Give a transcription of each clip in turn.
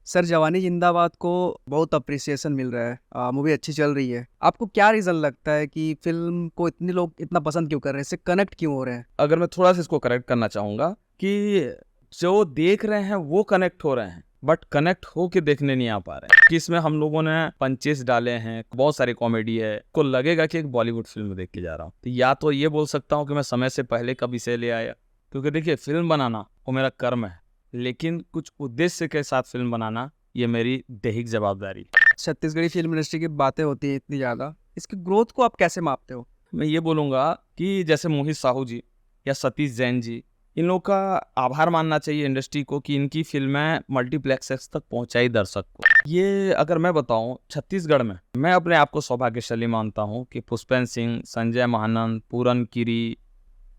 Sir जवानी जिंदाबाद को बहुत अप्रिसिएशन मिल रहा है। मूवी अच्छी चल रही है। आपको क्या रीज़न लगता है कि फिल्म को इतने लोग इतना पसंद क्यों कर रहे हैं, इससे कनेक्ट क्यों हो रहे हैं? अगर मैं थोड़ा सा इसको करेक्ट करना चाहूँगा कि जो देख रहे हैं वो कनेक्ट हो रहे हैं, बट कनेक्ट हो के देखने नहीं आ पा रहे हैं। कि इसमें हम लोगों ने पंचेस डाले हैं, बहुत सारी कॉमेडी है, को लगेगा कि एक बॉलीवुड फिल्म देख के जा रहा हूँ। तो या तो ये बोल सकता हूँ कि मैं समय से पहले कब इसे ले आया, क्योंकि देखिए फिल्म बनाना वो मेरा कर्म है, लेकिन कुछ उद्देश्य के साथ फिल्म बनाना ये मेरी दैहिक जवाबदारी। छत्तीसगढ़ी फिल्म इंडस्ट्री की बातें होती है इतनी ज़्यादा, इसकी ग्रोथ को आप कैसे मापते हो? मैं ये बोलूँगा कि जैसे मोहित साहू जी या सतीश जैन जी, इन लोगों का आभार मानना चाहिए इंडस्ट्री को कि इनकी फिल्में मल्टीप्लेक्सेस तक पहुंचाई दर्शक को। ये अगर मैं बताऊं, छत्तीसगढ़ में मैं अपने आप को सौभाग्यशाली मानता हूं कि पुष्पेंद्र सिंह, संजय महानंद, पूरन कीरी,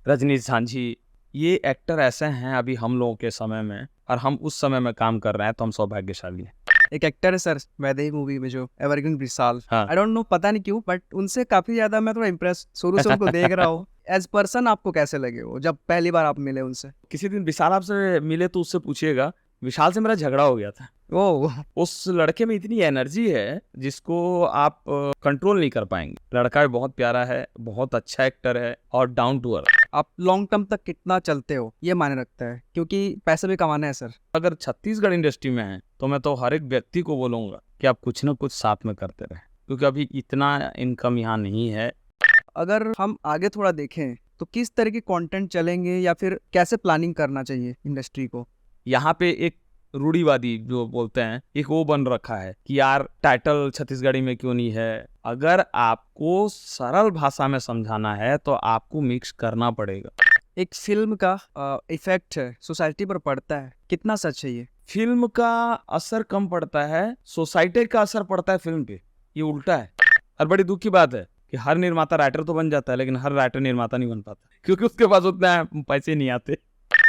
रजनीश झांझी, ये एक्टर ऐसे हैं अभी हम लोगों के समय में, और हम उस समय में काम कर रहे हैं, तो हम सौभाग्यशाली हैं। एक एक्टर है सर वैदेही मूवी में जो एवरग्रीन विशाल, हाँ। आई डोंट नो, पता नहीं क्यों, बट उनसे काफ़ी ज़्यादा मैं थोड़ा इम्प्रेस शुरू से उनको देख रहा हूँ। एज पर्सन आपको कैसे लगे वो जब पहली बार आप मिले उनसे? किसी दिन विशाल आपसे मिले तो उससे पूछिएगा, विशाल से मेरा झगड़ा हो गया था। ओ, उस लड़के में इतनी एनर्जी है जिसको आप कंट्रोल नहीं कर पाएंगे। लड़का भी बहुत प्यारा है, बहुत अच्छा एक्टर है और डाउन टू अर्थ। आप लॉन्ग टर्म तक कितना चलते हो ये मायने रखता है, क्योंकि पैसे भी कमाना है सर। अगर छत्तीसगढ़ इंडस्ट्री में है तो मैं तो हर एक व्यक्ति को बोलूंगा कि आप कुछ ना कुछ साथ में करते रहें, क्योंकि अभी इतना इनकम यहाँ नहीं है। अगर हम आगे थोड़ा देखें तो किस तरह के कंटेंट चलेंगे या फिर कैसे प्लानिंग करना चाहिए इंडस्ट्री को? यहाँ पे एक रूढ़िवादी जो बोलते हैं, एक वो बन रखा है कि यार टाइटल छत्तीसगढ़ी में क्यों नहीं है। अगर आपको सरल भाषा में समझाना है तो आपको मिक्स करना पड़ेगा। एक फिल्म का इफेक्ट है सोसाइटी पर पड़ता है, कितना सच है ये? फिल्म का असर कम पड़ता है, सोसाइटी का असर पड़ता है फिल्म पे, ये उल्टा है। और बड़ी दुख की बात है कि हर निर्माता राइटर तो बन जाता है, लेकिन हर राइटर निर्माता नहीं बन पाता, क्योंकि उसके पास उतना पैसे नहीं आते।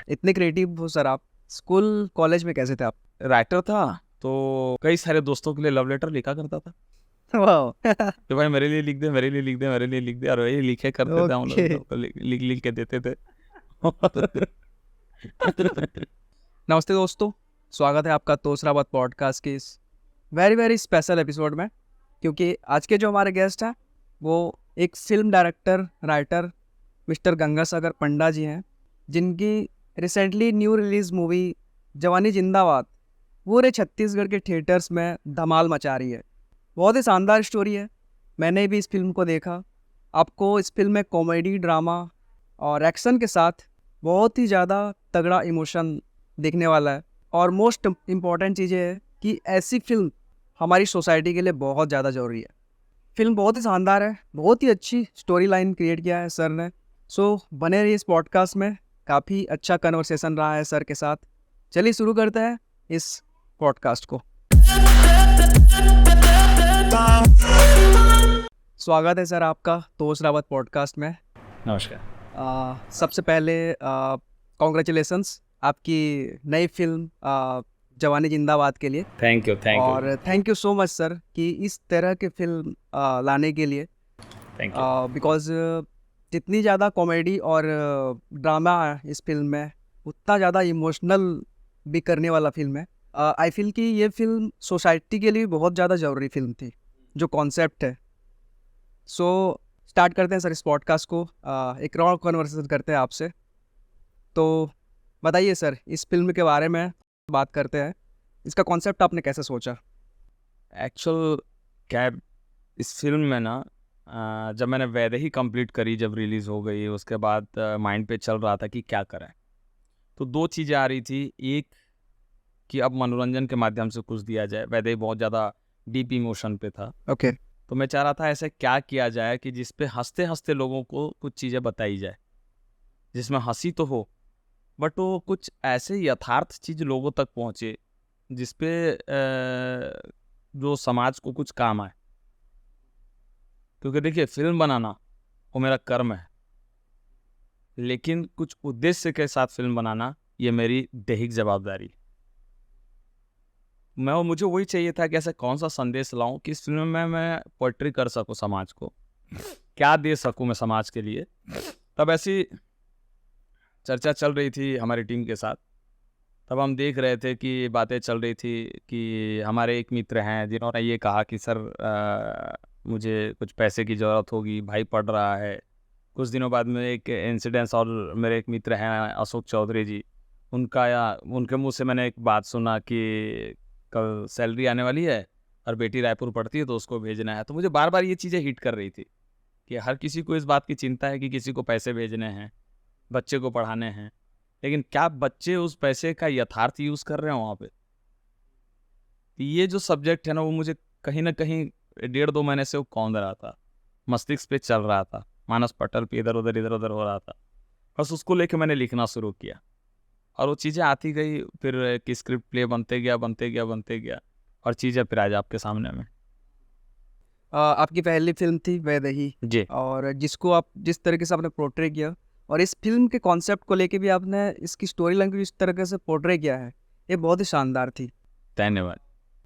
इतने क्रिएटिव हो सर आप। स्कूल कॉलेज में कैसे थे आप? राइटर था तो कई सारे दोस्तों के लिए लव लेटर लिखा करता था वाह। कि भाई मेरे लिए लिख दे, मेरे लिए लिख दे, मेरे लिए लिख दे, और वही लिखे करते थे हम ओके। लोग, तो लिख लिख के देते थे। नमस्ते दोस्तों, स्वागत है आपका तोसराबाद पॉडकास्ट के इस वेरी वेरी स्पेशल एपिसोड में, क्योंकि आज के जो हमारे गेस्ट हैं वो एक film director writer mister Gangasagar Panda ji हैं, जिनकी रिसेंटली न्यू रिलीज मूवी जवानी जिंदाबाद पूरे छत्तीसगढ़ के थिएटर्स में धमाल मचा रही है। बहुत ही शानदार स्टोरी है। मैंने भी इस फिल्म को देखा। आपको इस फिल्म में कॉमेडी, ड्रामा और एक्शन के साथ बहुत ही ज़्यादा तगड़ा इमोशन देखने वाला है। और मोस्ट इम्पॉर्टेंट चीज़ ये है कि ऐसी फिल्म हमारी सोसाइटी के लिए बहुत ज़्यादा ज़रूरी है। फिल्म बहुत ही शानदार है, बहुत ही अच्छी स्टोरी लाइन क्रिएट किया है सर ने। सो बने रहिए इस पॉडकास्ट में, काफ़ी अच्छा कन्वर्सेशन रहा है सर के साथ। चलिए शुरू करते हैं इस पॉडकास्ट को। स्वागत है सर आपका तोसरावत पॉडकास्ट में। नमस्कार। सबसे पहले कॉन्ग्रेचुलेसन्स आपकी नई फिल्म जवानी जिंदाबाद के लिए। थैंक यू, थैंक यू, और thank you so much sir कि इस तरह के फिल्म लाने के लिए। Thank you. बिकॉज जितनी ज़्यादा कॉमेडी और ड्रामा इस फिल्म में, उतना ज़्यादा इमोशनल भी करने वाला फिल्म है। आई फील कि ये फिल्म सोसाइटी के लिए बहुत ज़्यादा ज़रूरी फिल्म थी, जो कॉन्सेप्ट है। सो स्टार्ट करते हैं सर इस पॉडकास्ट को। एक रॉ कन्वर्सेशन करते हैं आपसे। तो बताइए सर, इस फिल्म के बारे में बात करते हैं। इसका कॉन्सेप्ट आपने कैसे सोचा? एक्चुअल क्या है, इस फिल्म में ना जब मैंने वैदेही कंप्लीट करी, जब रिलीज़ हो गई, उसके बाद माइंड पे चल रहा था कि क्या करें। तो दो चीज़ें आ रही थी। एक कि अब मनोरंजन के माध्यम से कुछ दिया जाए, वैदेही बहुत ज़्यादा डीप इमोशन पे था। ओके। तो मैं चाह रहा था ऐसे क्या किया जाए कि जिस पे हंसते हंसते लोगों को कुछ चीज़ें बताई जाए, जिसमें हंसी तो हो बट वो कुछ ऐसे यथार्थ चीज़ लोगों तक पहुँचे जिस पे जो समाज को कुछ काम आए। क्योंकि देखिए फिल्म बनाना वो मेरा कर्म है, लेकिन कुछ उद्देश्य के साथ फिल्म बनाना ये मेरी दैहिक जवाबदारी। मुझे वही चाहिए था कि ऐसा कौन सा संदेश लाऊं कि इस फिल्म में मैं पोएट्री कर सकूं, समाज को क्या दे सकूं मैं समाज के लिए। तब ऐसी चर्चा चल रही थी हमारी टीम के साथ, तब हम देख रहे थे कि बातें चल रही थी कि हमारे एक मित्र हैं जिन्होंने ये कहा कि सर मुझे कुछ पैसे की ज़रूरत होगी, भाई पढ़ रहा है। कुछ दिनों बाद में एक इंसिडेंस, और मेरे एक मित्र हैं अशोक चौधरी जी, उनके मुंह से मैंने एक बात सुना कि कल सैलरी आने वाली है और बेटी रायपुर पढ़ती है तो उसको भेजना है। तो मुझे बार बार ये चीज़ें हिट कर रही थी कि हर किसी को इस बात की चिंता है कि किसी को पैसे भेजने हैं, बच्चे को पढ़ाने हैं, लेकिन क्या बच्चे उस पैसे का यथार्थ यूज़ कर रहे हैं वहाँ पे? ये जो सब्जेक्ट है ना, वो मुझे कहीं ना कहीं 1.5-2 महीने से वो कौंध रहा था, मस्तिष्क पे चल रहा था, मानस पटल पे इधर उधर हो रहा था। बस उसको लेके मैंने लिखना शुरू किया और वो चीज़ें आती गई, फिर एक स्क्रिप्ट प्ले बनते गया और चीज़ें फिर आज आपके सामने में। आपकी पहली फिल्म थी वैदेही, जी। और जिसको आप जिस तरीके से आपने पोर्ट्रे किया, और इस फिल्म के कॉन्सेप्ट को लेके भी आपने इसकी स्टोरी लाइन को जिस तरीके से पोर्ट्रे किया है, ये बहुत ही शानदार थी। धन्यवाद।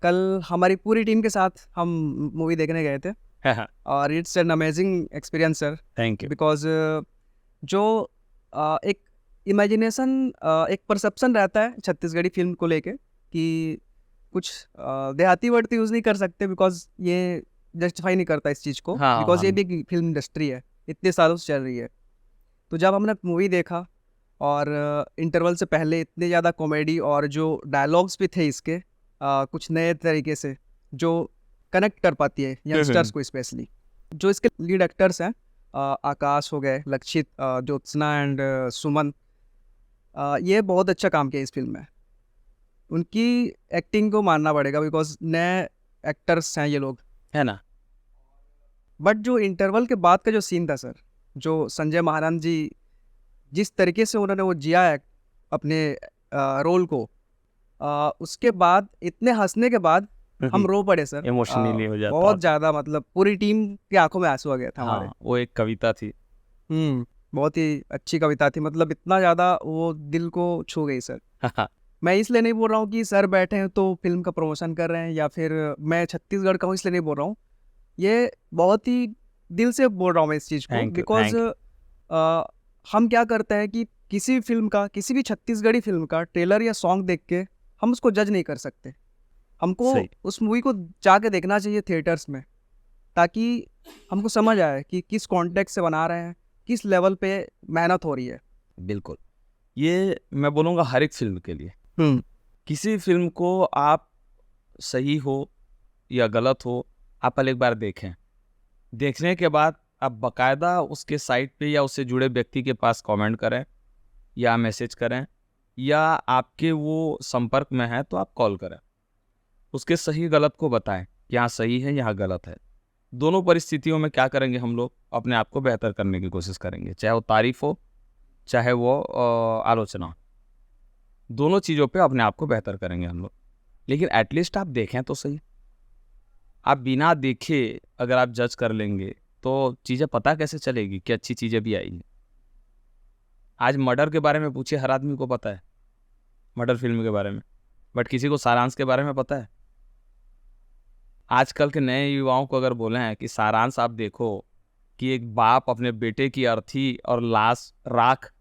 कल हमारी पूरी टीम के साथ हम मूवी देखने गए थे, और it's an amazing experience sir, thank you. Because जो एक इमेजिनेशन, एक परसेप्शन रहता है छत्तीसगढ़ी फिल्म को लेके कि कुछ देहाती वर्ड यूज़ नहीं कर सकते, बिकॉज ये जस्टिफाई नहीं करता इस चीज़ को, हाँ, बिकॉज हाँ। ये भी एक फिल्म इंडस्ट्री है, इतने सालों से चल रही है। तो जब हमने मूवी देखा और इंटरवल से पहले इतने ज़्यादा कॉमेडी और जो डायलॉग्स भी थे इसके कुछ नए तरीके से जो कनेक्ट कर पाती है यंगस्टर्स को, स्पेशली जो इसके लीड एक्टर्स हैं, आकाश हो गए, लक्षित, ज्योत्सना एंड सुमन, ये बहुत अच्छा काम किया इस फिल्म में। उनकी एक्टिंग को मानना पड़ेगा, बिकॉज नए एक्टर्स हैं ये लोग, है ना। बट जो इंटरवल के बाद का जो सीन था सर, जो संजय महाराज जी जिस तरीके से उन्होंने वो जिया है अपने रोल को, उसके बाद इतने हंसने के बाद हम रो पड़े सर, इमोशनली हो जाता बहुत था। ज़्यादा, मतलब पूरी टीम की आंखों में आंसू आ गया था हमारे। हाँ, वो एक कविता थी। बहुत ही अच्छी कविता थी, मतलब इतना ज़्यादा वो दिल को छू गई सर। मैं इसलिए नहीं बोल रहा हूँ कि सर बैठे हैं तो फिल्म का प्रमोशन कर रहे हैं, या फिर मैं छत्तीसगढ़ का हूँ इसलिए नहीं बोल रहा हूँ, ये बहुत ही दिल से बोल रहा हूँ मैं इस चीज़ को, Thank you, बिकॉज हम क्या करते हैं कि किसी भी फिल्म का, किसी भी छत्तीसगढ़ी फिल्म का ट्रेलर या सॉन्ग देख के हम उसको जज नहीं कर सकते। हमको सही। उस मूवी को जाके देखना चाहिए थिएटर्स में, ताकि हमको समझ आए कि किस कॉन्टेक्स्ट से बना रहे हैं, किस लेवल पे मेहनत हो रही है। बिल्कुल, ये मैं बोलूँगा हर एक फिल्म के लिए। किसी फिल्म को आप सही हो या गलत हो, आप पहले एक बार देखें। देखने के बाद आप बाकायदा उसके साइट पे या उससे जुड़े व्यक्ति के पास कमेंट करें या मैसेज करें, या आपके वो संपर्क में है तो आप कॉल करें, उसके सही गलत को बताएं, यहाँ सही है यहाँ गलत है। दोनों परिस्थितियों में क्या करेंगे हम लोग, अपने आप को बेहतर करने की कोशिश करेंगे, चाहे वो तारीफ हो चाहे वो आलोचना हो। दोनों चीज़ों पे अपने आप को बेहतर करेंगे हम लोग। लेकिन एटलीस्ट आप देखें तो सही। आप बिना देखे अगर आप जज कर लेंगे तो चीज़ें पता कैसे चलेगी कि अच्छी चीज़ें भी आई हैं। आज मर्डर के बारे में पूछिए, हर आदमी को पता है मर्डर फिल्म के बारे में, बट किसी को सारांश के बारे में पता है? आजकल के नए युवाओं को अगर बोले हैं कि सारांश आप देखो कि एक बाप अपने बेटे की अर्थी और लाश राख,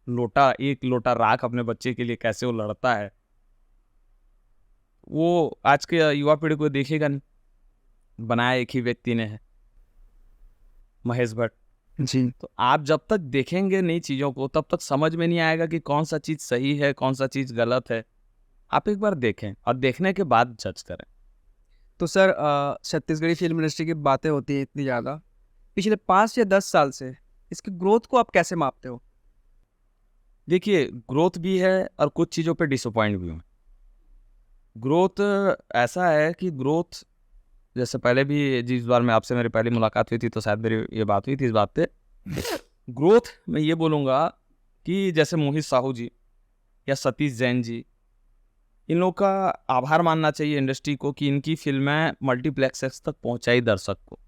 एक लोटा राख अपने बच्चे के लिए कैसे वो लड़ता है, वो आज के युवा पीढ़ी को देखेगा नहीं। बनाया एक ही व्यक्ति ने है, महेश भट्ट जी। तो आप जब तक देखेंगे नई चीज़ों को तब तक समझ में नहीं आएगा कि कौन सा चीज़ सही है कौन सा चीज़ गलत है। आप एक बार देखें और देखने के बाद जज करें। तो सर छत्तीसगढ़ी फिल्म इंडस्ट्री की बातें होती है इतनी ज़्यादा, पिछले 5 या 10 साल से इसकी ग्रोथ को आप कैसे मापते हो? देखिए, ग्रोथ भी है और कुछ चीज़ों पे डिसअपॉइंट भी हूँ। ग्रोथ ऐसा है कि ग्रोथ जैसे पहले भी जिस बार मैं आपसे मेरी पहली मुलाकात हुई थी तो शायद मेरी ये बात हुई थी इस बात पे। ग्रोथ मैं ये बोलूँगा कि जैसे मोहित साहू जी या सतीश जैन जी, इन लोगों का आभार मानना चाहिए इंडस्ट्री को कि इनकी फिल्में मल्टीप्लेक्सेस तक पहुंचाई दर्शक को।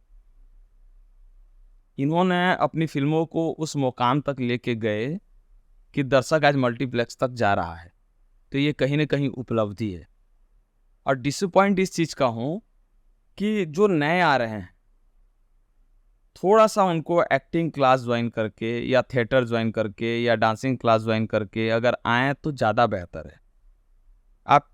इन्होंने अपनी फिल्मों को उस मुकाम तक लेके गए कि दर्शक आज मल्टीप्लेक्स तक जा रहा है, तो ये कहीं ना कहीं उपलब्धि है। और डिसअपॉइंट इस चीज़ का हूँ कि जो नए आ रहे हैं थोड़ा सा उनको एक्टिंग क्लास ज्वाइन करके या थिएटर ज्वाइन करके या डांसिंग क्लास ज्वाइन करके अगर आएँ तो ज़्यादा बेहतर है। आप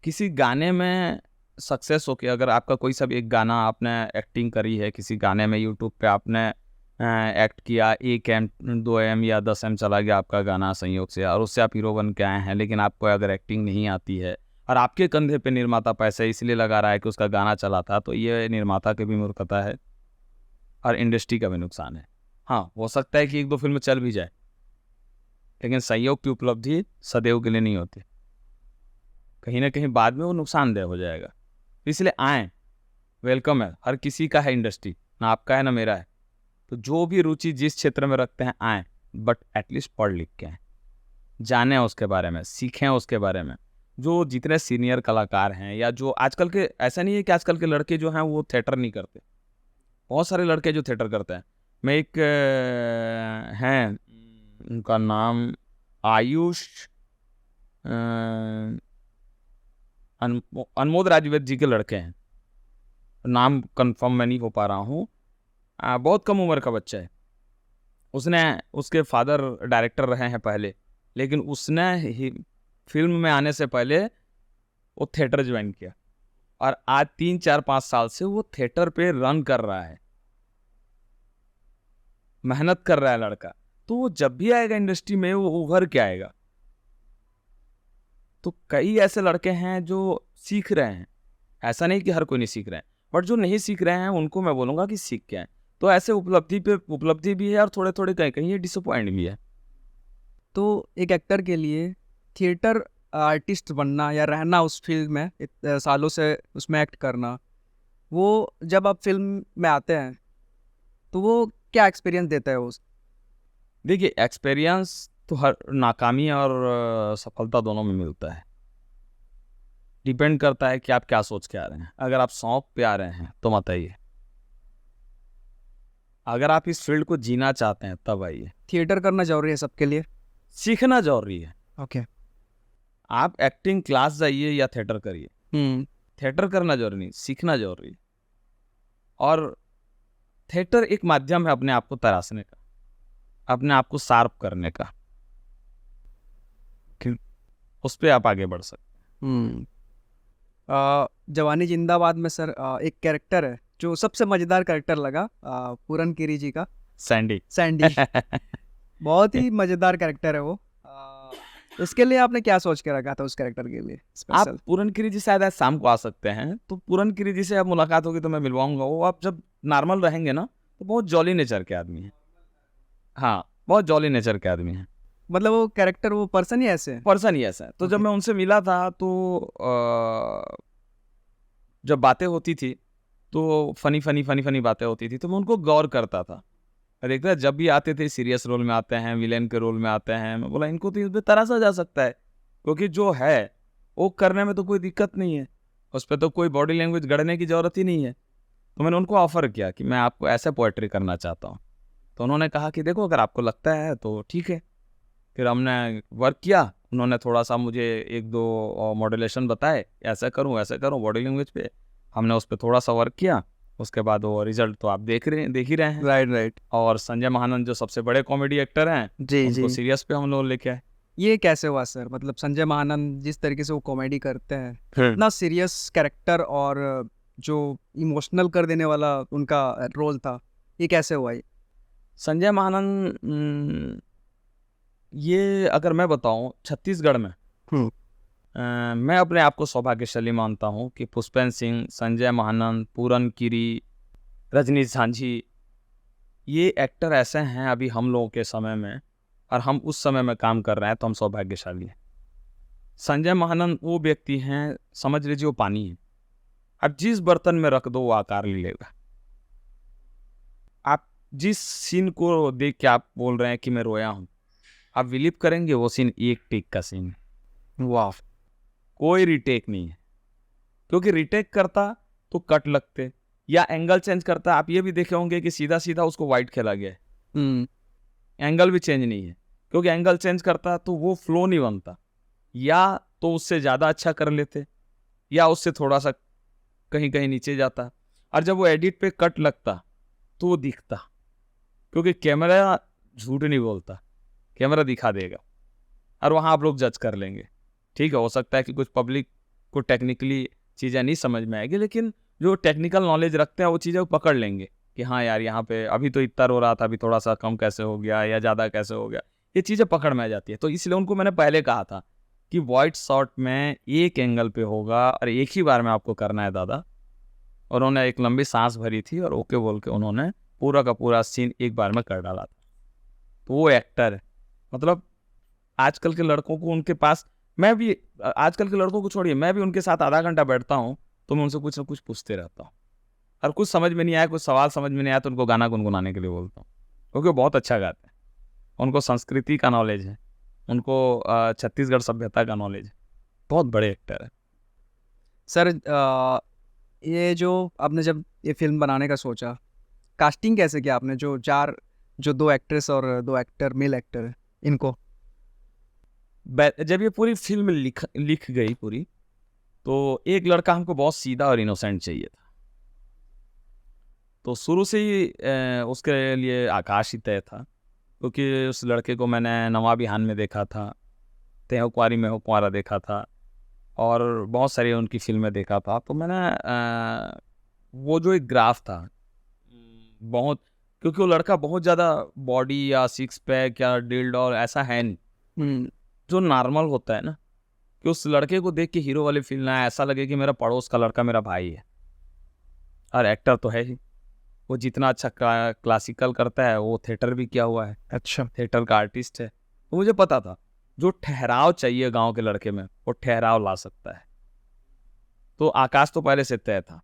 किसी गाने में सक्सेस होके, अगर आपका कोई सा भी एक गाना आपने एक्टिंग करी है किसी गाने में, यूट्यूब पे आपने एक्ट किया, 1 एम 2 एम या 10 एम चला गया आपका गाना संयोग से, और उससे आप हीरो बन के आए हैं, लेकिन आपको अगर एक्टिंग नहीं आती है और आपके कंधे पे निर्माता पैसे इसलिए लगा रहा है कि उसका गाना चला था, तो ये निर्माता की भी मूर्खता है और इंडस्ट्री का भी नुकसान है। हाँ, हो सकता है कि 1-2 फिल्म चल भी जाए, लेकिन संयोग की उपलब्धि सदैव के लिए नहीं होती, कहीं ना कहीं बाद में वो नुकसानदेह हो जाएगा। इसलिए आए, वेलकम है, हर किसी का है इंडस्ट्री, ना आपका है ना मेरा है। तो जो भी रुचि जिस क्षेत्र में रखते हैं आए, बट एटलीस्ट पढ़ लिख के आए, जाने उसके बारे में, सीखें उसके बारे में। जो जितने सीनियर कलाकार हैं, या जो आजकल के, ऐसा नहीं है कि आजकल के लड़के जो हैं वो थिएटर नहीं करते, बहुत सारे लड़के जो थिएटर करते हैं। मैं एक हैं, उनका नाम आयुष, अनमोद राजवेद जी के लड़के हैं, नाम कंफर्म मैं नहीं हो पा रहा हूँ। बहुत कम उम्र का बच्चा है, उसने, उसके फादर डायरेक्टर रहे हैं पहले, लेकिन उसने ही फिल्म में आने से पहले वो थिएटर ज्वाइन किया, और आज 3-4-5 साल से वो थिएटर पे रन कर रहा है, मेहनत कर रहा है लड़का। तो वो जब भी आएगा इंडस्ट्री में वो उभर के आएगा। तो कई ऐसे लड़के हैं जो सीख रहे हैं, ऐसा नहीं कि हर कोई नहीं सीख रहे हैं, बट जो नहीं सीख रहे हैं उनको मैं बोलूँगा कि सीख के आए। तो ऐसे उपलब्धि पे उपलब्धि भी है, और थोड़े थोड़े कहीं कहीं ये डिसअपॉइंट भी है। तो एक एक्टर के लिए थिएटर आर्टिस्ट बनना या रहना उस फील्ड में सालों से उसमें एक्ट करना, वो जब आप फिल्म में आते हैं तो वो क्या एक्सपीरियंस देता है उस? देखिए, एक्सपीरियंस तो हर नाकामी और सफलता दोनों में मिलता है। डिपेंड करता है कि आप क्या सोच के आ रहे हैं। अगर आप शौक पे आ रहे हैं तो मत आइए, अगर आप इस फील्ड को जीना चाहते हैं तब आइए। थिएटर करना जरूरी है सबके लिए? सीखना जरूरी है। ओके। आप एक्टिंग क्लास जाइए या थिएटर करिए, थिएटर करना जरूरी नहीं, सीखना जरूरी है। और थिएटर एक माध्यम है अपने आप को तराशने का, अपने आप को शार्प करने का, उस पर आप आगे बढ़ सकते हैं। जवानी जिंदाबाद में सर एक कैरेक्टर है जो सबसे मजेदार कैरेक्टर लगा, पूरन कीरी जी का, सैंडी। सैंडी। बहुत ही मजेदार कैरेक्टर है वो। इसके लिए आपने क्या सोच के रखा था उस कैरेक्टर के लिए आप स्पेशल? पूरन गिरी जी शायद आज शाम को आ सकते हैं, तो पूरन गिरी जी से आप मुलाकात होगी तो मैं मिलवाऊंगा। वो आप जब नॉर्मल रहेंगे ना तो बहुत जॉली नेचर के आदमी हैं। हाँ, बहुत जॉली नेचर के आदमी हैं, मतलब वो कैरेक्टर, वो पर्सन ही ऐसे है? पर्सन ही ऐसा है। तो जब Okay. मैं उनसे मिला था तो जब बातें होती थी तो फनी बातें होती थी, तो मैं उनको गौर करता था। देखता जब भी आते थे सीरियस रोल में आते हैं, विलेन के रोल में आते हैं, मैं बोला इनको तो इस पर तराशा जा सकता है, क्योंकि जो है वो करने में तो कोई दिक्कत नहीं है, उस पर तो कोई बॉडी लैंग्वेज गढ़ने की ज़रूरत ही नहीं है। तो मैंने उनको ऑफ़र किया कि मैं आपको ऐसे पोएट्री करना चाहता हूँ। तो उन्होंने कहा कि देखो अगर आपको लगता है तो ठीक है। फिर हमने वर्क किया, उन्होंने थोड़ा सा मुझे 1-2 मॉड्यूलेशन बताए, ऐसा करूँ बॉडी लैंग्वेज पे, हमने उस पर थोड़ा सा वर्क किया। उसके बाद वो रिजल्ट तो आप देख ही रहे हैं। राइट। और संजय महानंद जो सबसे बड़े कॉमेडी एक्टर हैं, जी उनको जी। सीरियस पे हम लोग लेके आए। ये कैसे हुआ सर? मतलब संजय महानंद जिस तरीके से वो कॉमेडी करते हैं, इतना सीरियस कैरेक्टर और जो इमोशनल कर देने वाला उनका रोल था, ये कैसे हुआ? ये संजय महानंद, ये अगर मैं बताऊं छत्तीसगढ़ में, मैं अपने आप को सौभाग्यशाली मानता हूं कि पुष्पेंद्र सिंह, संजय महानंद, पूरन कीरी, रजनी झांझी, ये एक्टर ऐसे हैं अभी हम लोगों के समय में, और हम उस समय में काम कर रहे हैं, तो हम सौभाग्यशाली हैं। संजय महानंद वो व्यक्ति हैं, समझ लीजिए वो पानी है, अब जिस बर्तन में रख दो वो आकार ले लेगा। आप जिस सीन को देख के आप बोल रहे हैं कि मैं रोया हूं, आप बिलीव करेंगे वो सीन एक टेक का सीन है। वाह। कोई रिटेक नहीं है, क्योंकि रिटेक करता तो कट लगते या एंगल चेंज करता। आप ये भी देखे होंगे कि सीधा सीधा उसको वाइड खेला गया है, एंगल भी चेंज नहीं है, क्योंकि एंगल चेंज करता तो वो फ्लो नहीं बनता, या तो उससे ज़्यादा अच्छा कर लेते या उससे थोड़ा सा कहीं कहीं नीचे जाता। और जब वो एडिट पे कट लगता तो वो दिखता, क्योंकि कैमरा झूठ नहीं बोलता, कैमरा दिखा देगा, और वहाँ आप लोग जज कर लेंगे। ठीक है, हो सकता है कि कुछ पब्लिक को टेक्निकली चीज़ें नहीं समझ में आएगी, लेकिन जो टेक्निकल नॉलेज रखते हैं वो चीज़ें वो पकड़ लेंगे कि हाँ यार, यहाँ पे अभी तो इतना रो रहा था, अभी थोड़ा सा कम कैसे हो गया या ज़्यादा कैसे हो गया, ये चीज़ें पकड़ में आ जाती है। तो इसलिए उनको मैंने पहले कहा था कि वाइड शॉट में एक एंगल पे होगा और एक ही बार में आपको करना है दादा। और उन्होंने एक लंबी सांस भरी थी और ओके बोल के उन्होंने पूरा का पूरा सीन एक बार में कर डाला था। तो वो एक्टर है। मतलब आजकल के लड़कों को उनके पास, मैं भी आजकल के लड़कों को छोड़िए, मैं भी उनके साथ आधा घंटा बैठता हूँ तो मैं उनसे कुछ ना कुछ पूछते रहता हूँ। और कुछ समझ में नहीं आया, कुछ सवाल समझ में नहीं आया तो उनको गाना गुनगुनाने के लिए बोलता हूँ, क्योंकि वो बहुत अच्छा गाते हैं। उनको संस्कृति का नॉलेज है, उनको छत्तीसगढ़ सभ्यता का नॉलेज है। बहुत बड़े एक्टर है। सर ये जो आपने जब ये फिल्म बनाने का सोचा, कास्टिंग कैसे किया आपने? जो 2 एक्ट्रेस और 2 एक्टर, मेल एक्टर है, इनको जब ये पूरी फिल्म लिख गई पूरी, तो एक लड़का हमको बहुत सीधा और इनोसेंट चाहिए था। तो शुरू से ही उसके लिए आकाश ही तय था, क्योंकि उस लड़के को मैंने नवा बिहान में देखा था, तेहो कुंवारी में हो कुंवारा देखा था और बहुत सारी उनकी फिल्में देखा था। तो मैंने वो जो एक ग्राफ था बहुत, क्योंकि वो लड़का बहुत ज़्यादा बॉडी या सिक्स पैक या डिल्ड और ऐसा है नहीं, जो नॉर्मल होता है ना, कि उस लड़के को देख के हीरो वाली फील ना आए, ऐसा लगे कि मेरा पड़ोस का लड़का मेरा भाई है। और एक्टर तो है ही, वो जितना अच्छा क्लासिकल करता है, वो थिएटर भी किया हुआ है, अच्छा। थिएटर का आर्टिस्ट है। तो मुझे पता था जो ठहराव चाहिए गांव के लड़के में, वो ठहराव ला सकता है। तो आकाश तो पहले से तय था।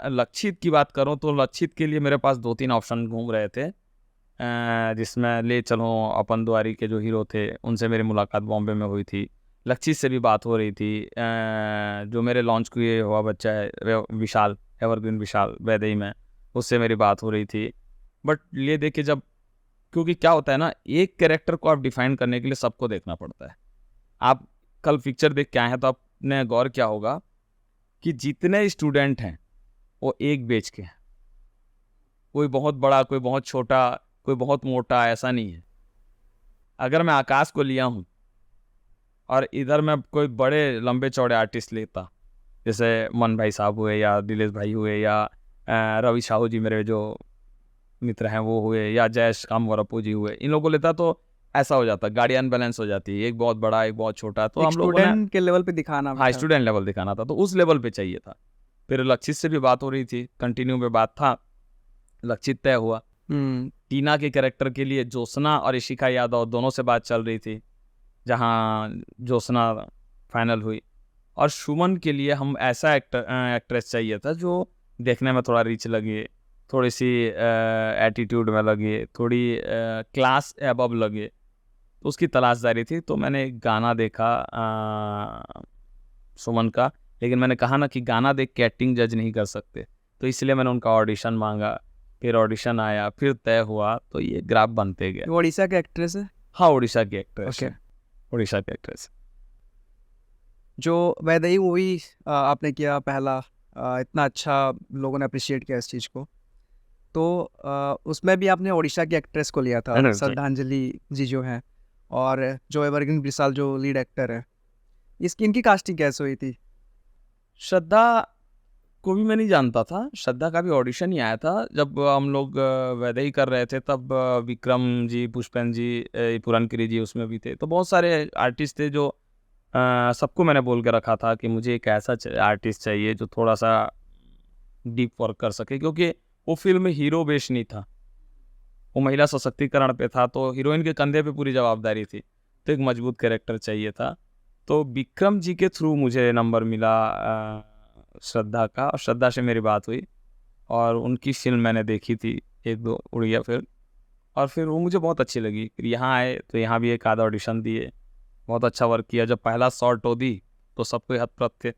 लक्षित की बात करूं तो लक्षित के लिए मेरे पास 2-3 ऑप्शन घूम रहे थे, जिसमें ले चलो अपन द्वारी के जो हीरो थे उनसे मेरी मुलाकात बॉम्बे में हुई थी। लक्षित से भी बात हो रही थी। जो मेरे लॉन्च किए हुआ बच्चा है विशाल, एवरग्रीन विशाल वैदेही में, उससे मेरी बात हो रही थी। बट ये देखिए, जब क्योंकि क्या होता है ना, एक कैरेक्टर को आप डिफाइन करने के लिए सबको देखना पड़ता है। आप कल पिक्चर देख के आए हैं तो आपने गौर किया होगा कि जितने स्टूडेंट हैं वो एक बैच के हैं। कोई बहुत बड़ा, कोई बहुत छोटा, कोई बहुत मोटा, ऐसा नहीं है। अगर मैं आकाश को लिया हूँ और इधर मैं कोई बड़े लंबे चौड़े आर्टिस्ट लेता, जैसे मन भाई साहब हुए या दिलेश भाई हुए या रवि साहू जी मेरे जो मित्र हैं वो हुए या जय श्याम वरप्पू जी हुए, इन लोगों को लेता तो ऐसा हो जाता, गाड़ी अनबैलेंस हो जाती है, एक बहुत बड़ा एक बहुत छोटा। तो हम लोगों ने स्टूडेंट के लेवल पे दिखाना हाँ था। स्टूडेंट लेवल दिखाना था, तो उस लेवल पे चाहिए था। फिर लक्षित से भी बात हो रही थी, कंटिन्यू में बात था, लक्षित तय हुआ। टीना के कैरेक्टर के लिए ज्योत्सना और इशिका यादव दोनों से बात चल रही थी, जहाँ ज्योत्सना फाइनल हुई। और सुमन के लिए हम ऐसा एक्ट्रेस चाहिए था जो देखने में थोड़ा रिच लगे, थोड़ी सी एटीट्यूड में लगे, थोड़ी क्लास एबव लगे, तो उसकी तलाशदारी थी। तो मैंने एक गाना देखा सुमन का, लेकिन मैंने कहा ना कि गाना देख के एक्टिंग जज नहीं कर सकते, तो इसलिए मैंने उनका ऑडिशन मांगा। फिर ऑडिशन आया, फिर तय हुआ, तो ये ग्राफ बनते गए। वो उड़ीसा के एक्ट्रेस है? हाँ, उड़ीसा की एक्ट्रेस ओके। है, उड़ीसा की एक्ट्रेस। जो वैदेही मूवी आपने किया पहला, इतना अच्छा लोगों ने अप्रिशिएट किया इस चीज़ को, तो उसमें भी आपने उड़ीसा की एक्ट्रेस को लिया था, श्रद्धांजलि जी जो हैं, और जो एवरग्रीन विशाल जो लीड एक्टर है, इनकी कास्टिंग कैसे हुई थी? श्रद्धा को भी मैं नहीं जानता था, श्रद्धा का भी ऑडिशन ही आया था। जब हम लोग वैदेही कर रहे थे तब विक्रम जी, पुष्पेन जी, पुरनकिरी जी उसमें भी थे। तो बहुत सारे आर्टिस्ट थे जो सबको मैंने बोल के रखा था कि मुझे एक ऐसा आर्टिस्ट चाहिए जो थोड़ा सा डीप वर्क कर सके, क्योंकि वो फिल्म हीरो बेस नहीं था, वो महिला सशक्तिकरण पे था, तो हीरोइन के कंधे पे पूरी जवाबदारी थी, तो एक मजबूत कैरेक्टर चाहिए था। तो विक्रम जी के थ्रू मुझे नंबर मिला श्रद्धा का, और श्रद्धा से मेरी बात हुई और उनकी फिल्म मैंने देखी थी 1-2 उड़िया फिल्म, और फिर वो मुझे बहुत अच्छी लगी। फिर यहाँ आए तो यहाँ भी एक आधा ऑडिशन दिए, बहुत अच्छा वर्क किया। जब पहला शॉट हो दी तो सब कोई हतप्रभ थे,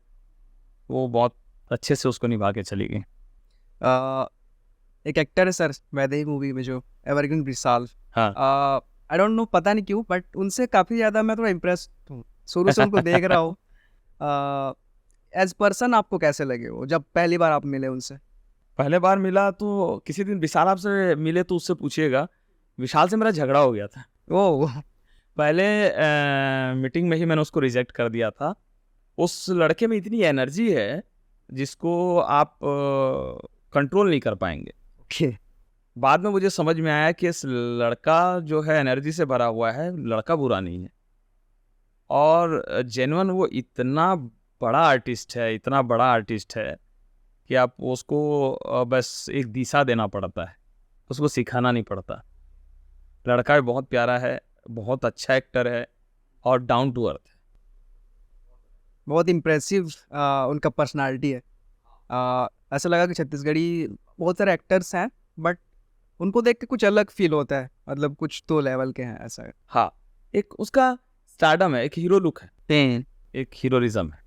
वो बहुत अच्छे से उसको निभा के चली गई। एक एक्टर है सर वैदेही मूवी में जो एवरग्रीन विशाल, हाँ। आई डोंट नो, पता नहीं क्यों, बट उनसे काफ़ी ज़्यादा मैं थोड़ा इम्प्रेस हूँ, शुरू से उनको देख रहा हूँ। एज पर्सन आपको कैसे लगे वो, जब पहली बार आप मिले उनसे? पहले बार मिला तो किसी दिन विशाल आपसे मिले तो उससे पूछिएगा, विशाल से मेरा झगड़ा हो गया था। ओह। पहले मीटिंग में ही मैंने उसको रिजेक्ट कर दिया था। उस लड़के में इतनी एनर्जी है जिसको आप कंट्रोल नहीं कर पाएंगे। ओके। बाद में मुझे समझ में आया कि इस लड़का जो है एनर्जी से भरा हुआ है, लड़का बुरा नहीं है। और जेन्युइन वो इतना बड़ा आर्टिस्ट है, इतना बड़ा आर्टिस्ट है कि आप उसको बस एक दिशा देना पड़ता है, उसको सिखाना नहीं पड़ता। लड़का भी बहुत प्यारा है, बहुत अच्छा एक्टर है और डाउन टू अर्थ है। बहुत इम्प्रेसिव उनका पर्सनालिटी है। ऐसा लगा कि छत्तीसगढ़ी बहुत सारे एक्टर्स हैं, बट उनको देख के कुछ अलग फील होता है, मतलब कुछ तो लेवल के हैं ऐसा है। हाँ, एक उसका स्टारडम है, एक हीरो लुक है, एक हीरोइज्म है।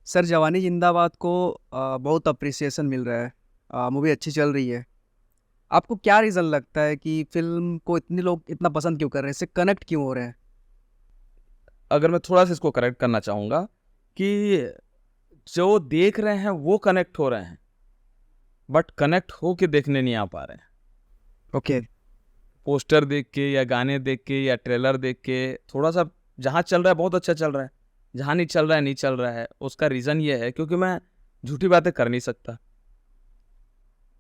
सर जवानी जिंदाबाद को बहुत अप्रिसिएशन मिल रहा है, मूवी अच्छी चल रही है। आपको क्या रीज़न लगता है कि फिल्म को इतने लोग इतना पसंद क्यों कर रहे हैं, इससे कनेक्ट क्यों हो रहे हैं? अगर मैं थोड़ा सा इसको करेक्ट करना चाहूँगा कि जो देख रहे हैं वो कनेक्ट हो रहे हैं, बट कनेक्ट हो के देखने नहीं आ पा रहे हैं। ओके। पोस्टर देख के या गाने देख के या ट्रेलर देख के थोड़ा सा जहाँ चल रहा है बहुत अच्छा चल रहा है, जहाँ नहीं चल रहा है नहीं चल रहा है। उसका रीज़न ये है क्योंकि मैं झूठी बातें कर नहीं सकता।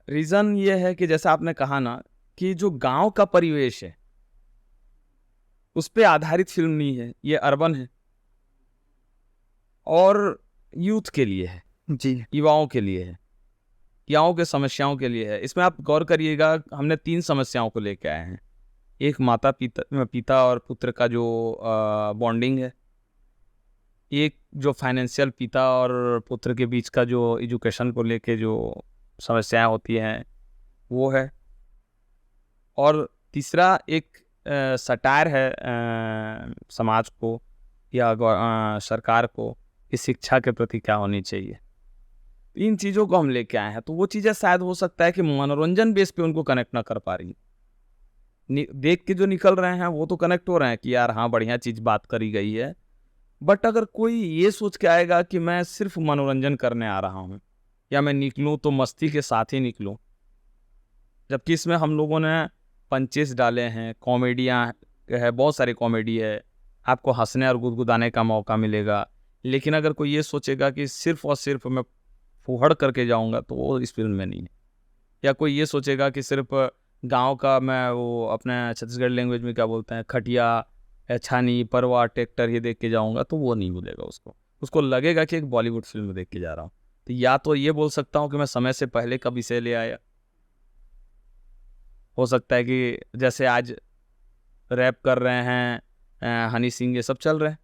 रीज़न ये है कि जैसा आपने कहा ना कि जो गांव का परिवेश है उस पे आधारित फिल्म नहीं है, ये अर्बन है और यूथ के लिए है, जी। युवाओं के लिए है, युवाओं के समस्याओं के लिए है। इसमें आप गौर करिएगा, हमने 3 समस्याओं को लेके आए हैं। एक माता पिता और पुत्र का जो बॉन्डिंग है, एक जो फाइनेंशियल पिता और पुत्र के बीच का जो एजुकेशन को लेके जो समस्याएं होती हैं वो है, और तीसरा एक सटायर है समाज को या सरकार को कि शिक्षा के प्रति क्या होनी चाहिए। इन चीज़ों को हम लेके आए हैं, तो वो चीज़ें शायद हो सकता है कि मनोरंजन बेस पे उनको कनेक्ट ना कर पा रही। देख के जो निकल रहे हैं वो तो कनेक्ट हो रहे हैं कि यार हाँ बढ़िया चीज़ बात करी गई है, बट अगर कोई ये सोच के आएगा कि मैं सिर्फ मनोरंजन करने आ रहा हूँ या मैं निकलूँ तो मस्ती के साथ ही निकलूँ, जबकि इसमें हम लोगों ने पंचेस डाले हैं, कॉमेडियाँ है, बहुत सारी कॉमेडी है, आपको हंसने और गुदगुदाने का मौका मिलेगा। लेकिन अगर कोई ये सोचेगा कि सिर्फ और सिर्फ मैं फुहड़ करके जाऊंगा तो वो इस फिल्म में नहीं है। या कोई ये सोचेगा कि सिर्फ गांव का मैं वो अपने छत्तीसगढ़ लैंग्वेज में क्या बोलते हैं खटिया छानी परवा ट्रैक्टर ही देख के जाऊंगा तो वो नहीं बोलेगा। उसको लगेगा कि एक बॉलीवुड फिल्म देख के जा रहा हूँ। तो या तो ये बोल सकता हूँ कि मैं समय से पहले कभी से ले आया, हो सकता है कि जैसे आज रैप कर रहे हैं हनी सिंह, ये सब चल रहे हैं,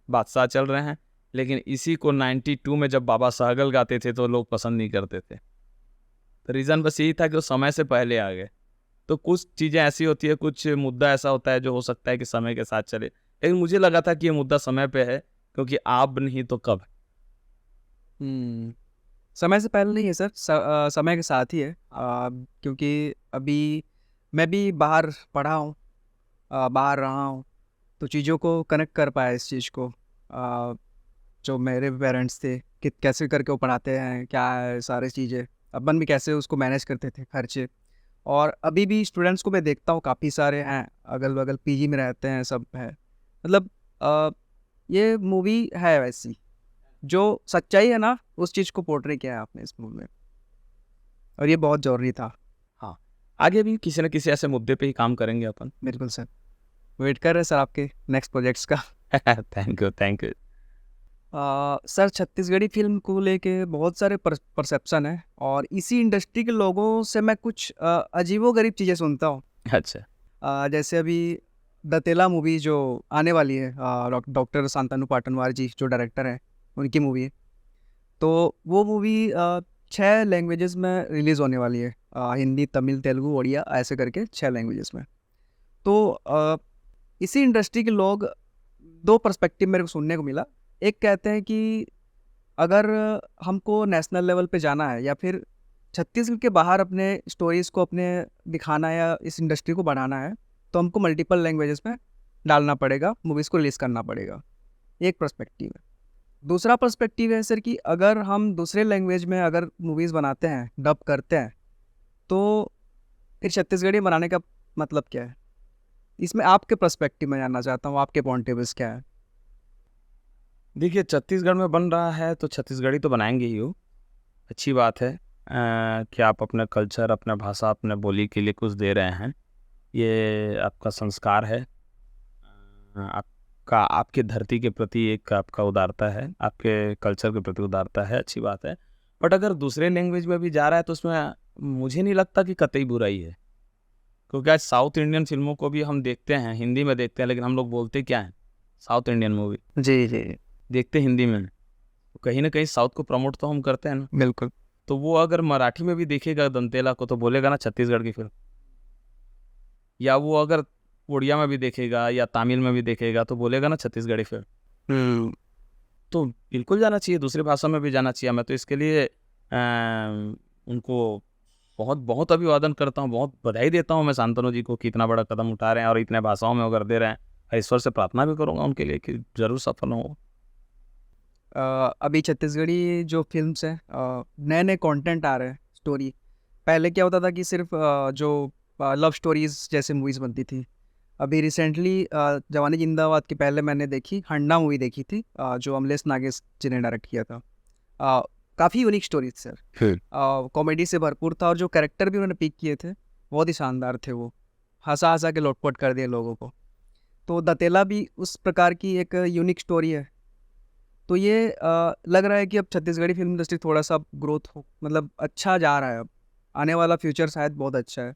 बादशाह चल रहे हैं, लेकिन इसी को 92 में जब बाबा सहगल गाते थे तो लोग पसंद नहीं करते थे। तो रीज़न बस यही था कि वो समय से पहले आ गए। तो कुछ चीज़ें ऐसी होती है, कुछ मुद्दा ऐसा होता है जो हो सकता है कि समय के साथ चले, लेकिन मुझे लगा था कि ये मुद्दा समय पे है, क्योंकि आप नहीं तो कब। समय से पहले नहीं है सर, समय के साथ ही है। क्योंकि अभी मैं भी बाहर पढ़ा हूँ, बाहर रहा हूँ, तो चीज़ों को कनेक्ट कर पाया इस चीज़ को। जो मेरे पेरेंट्स थे कि कैसे करके वो पढ़ाते हैं, क्या है सारी चीज़ें, अपन भी कैसे उसको मैनेज करते थे खर्चे। और अभी भी स्टूडेंट्स को मैं देखता हूँ, काफ़ी सारे हैं अगल बगल, पीजी में रहते हैं, सब है। मतलब ये मूवी है वैसी, जो सच्चाई है ना उस चीज़ को पोर्ट्रे किया है आपने इस मूवी में, और ये बहुत ज़रूरी था। हाँ, आगे भी किसी न किसी ऐसे मुद्दे पे ही काम करेंगे अपन। बिल्कुल सर, वेट कर रहे हैं सर आपके नेक्स्ट प्रोजेक्ट्स का। Thank you thank you. Sir Chhattisgarhi film को लेके बहुत सारे परसेप्शन है, और इसी इंडस्ट्री के लोगों से मैं कुछ अजीबोगरीब चीज़ें सुनता हूँ। अच्छा। जैसे अभी दतेला मूवी जो आने वाली है, डॉक्टर शांतनु पाटनवार जी जो डायरेक्टर हैं, उनकी मूवी है। तो वो मूवी 6 लैंग्वेजेस में रिलीज़ होने वाली है, हिंदी, तमिल, तेलुगु, उड़िया, ऐसे करके 6 लैंग्वेजेस में। तो इसी इंडस्ट्री के लोग, 2 पर्सपेक्टिव मेरे को सुनने को मिला। एक कहते हैं कि अगर हमको नेशनल लेवल पे जाना है या फिर छत्तीसगढ़ के बाहर अपने स्टोरीज़ को अपने दिखाना है या इस इंडस्ट्री को बढ़ाना है, तो हमको मल्टीपल लैंग्वेजेस में डालना पड़ेगा, मूवीज़ को रिलीज़ करना पड़ेगा। एक पर्सपेक्टिव है। दूसरा पर्सपेक्टिव है सर कि अगर हम दूसरे लैंग्वेज में अगर मूवीज़ बनाते हैं, डब करते हैं, तो फिर छत्तीसगढ़ी बनाने का मतलब क्या है? इसमें आपके पर्सपेक्टिव में जानना चाहता हूँ, आपके पॉइंट ऑफ क्या है? देखिए, छत्तीसगढ़ में बन रहा है तो छत्तीसगढ़ी तो बनाएंगे ही हो। अच्छी बात है कि आप अपने कल्चर, अपने भाषा, अपने बोली के लिए कुछ दे रहे हैं। ये आपका संस्कार है। आपका आपके धरती के प्रति एक आपका उदारता है, आपके कल्चर के प्रति उदारता है, अच्छी बात है। बट अगर दूसरे लैंग्वेज में भी जा रहा है तो उसमें मुझे नहीं लगता कि कतई बुराई है, क्योंकि आज साउथ इंडियन फिल्मों को भी हम देखते हैं, हिंदी में देखते हैं, लेकिन हम लोग बोलते क्या हैं? साउथ इंडियन मूवी जी जी, देखते हिंदी में हैं। तो कहीं ना कहीं साउथ को प्रमोट तो हम करते हैं ना। बिल्कुल। तो वो अगर मराठी में भी देखेगा दंतेला को तो बोलेगा ना छत्तीसगढ़ की फिल्म, या वो अगर उड़िया में भी देखेगा या तमिल में भी देखेगा तो बोलेगा ना छत्तीसगढ़ी फिल्म। हम्म। तो बिल्कुल जाना चाहिए, दूसरी भाषा में भी जाना चाहिए। मैं तो इसके लिए उनको बहुत बहुत अभिवादन करता हूँ, बहुत बधाई देता हूँ मैं शांतनु जी को कि इतना बड़ा कदम उठा रहे हैं और इतने भाषाओं में अगर दे रहे हैं। और ईश्वर से प्रार्थना भी करूँगा उनके लिए कि ज़रूर सफल हो। अभी छत्तीसगढ़ी जो फिल्म्स हैं, नए नए कंटेंट आ रहे हैं, स्टोरी। पहले क्या होता था कि सिर्फ जो लव स्टोरीज जैसे मूवीज़ बनती थी। अभी रिसेंटली जवानी जिंदाबाद के पहले मैंने देखी हंडा मूवी देखी थी, जो अमलेश नागेश जी ने डायरेक्ट किया था। काफ़ी यूनिक स्टोरीज सर, कॉमेडी से भरपूर था और जो कैरेक्टर भी उन्होंने पिक किए थे बहुत ही शानदार थे। वो हंसा हंसा के लोटपोट कर दिए लोगों को। तो दतेला भी उस प्रकार की एक यूनिक स्टोरी है। तो ये लग रहा है कि अब छत्तीसगढ़ी फिल्म इंडस्ट्री थोड़ा सा ग्रोथ हो, मतलब अच्छा जा रहा है। अब आने वाला फ्यूचर शायद बहुत अच्छा है।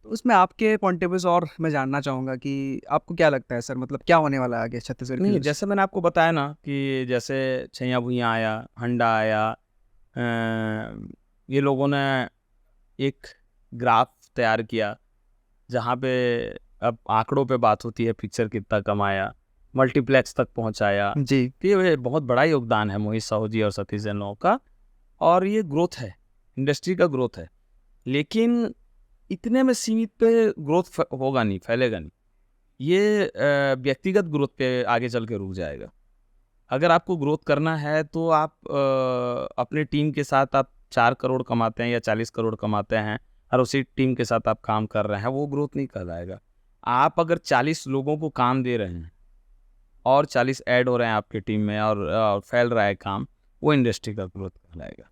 तो उसमें आपके पॉइंट ऑफ व्यू और मैं जानना चाहूँगा कि आपको क्या लगता है सर, मतलब क्या होने वाला है आगे छत्तीसगढ़ नहीं, फिल्म? जैसे मैंने आपको बताया ना कि जैसे छैया भुइयाँ आया, हंडा आया, ये लोगों ने एक ग्राफ तैयार किया जहाँ पे अब आंकड़ों पे बात होती है, पिक्चर कितना कमाया, मल्टीप्लेक्स तक पहुँचाया। जी। तो ये बहुत बड़ा योगदान है मोहित साहू जी और सतीश जैन लोगों का। और ये ग्रोथ है, इंडस्ट्री का ग्रोथ है। लेकिन इतने में सीमित पे ग्रोथ होगा नहीं, फैलेगा नहीं। ये व्यक्तिगत ग्रोथ पे आगे चल के रुक जाएगा। अगर आपको ग्रोथ करना है तो आप अपने टीम के साथ आप 4 करोड़ कमाते हैं या 40 करोड़ कमाते हैं और उसी टीम के साथ आप काम कर रहे हैं, वो ग्रोथ नहीं कहलाएगा। आप अगर 40 लोगों को काम दे रहे हैं और 40 ऐड हो रहे हैं आपकी टीम में और फैल रहा है काम, वो इंडस्ट्री का ग्रोथ कहलाएगा।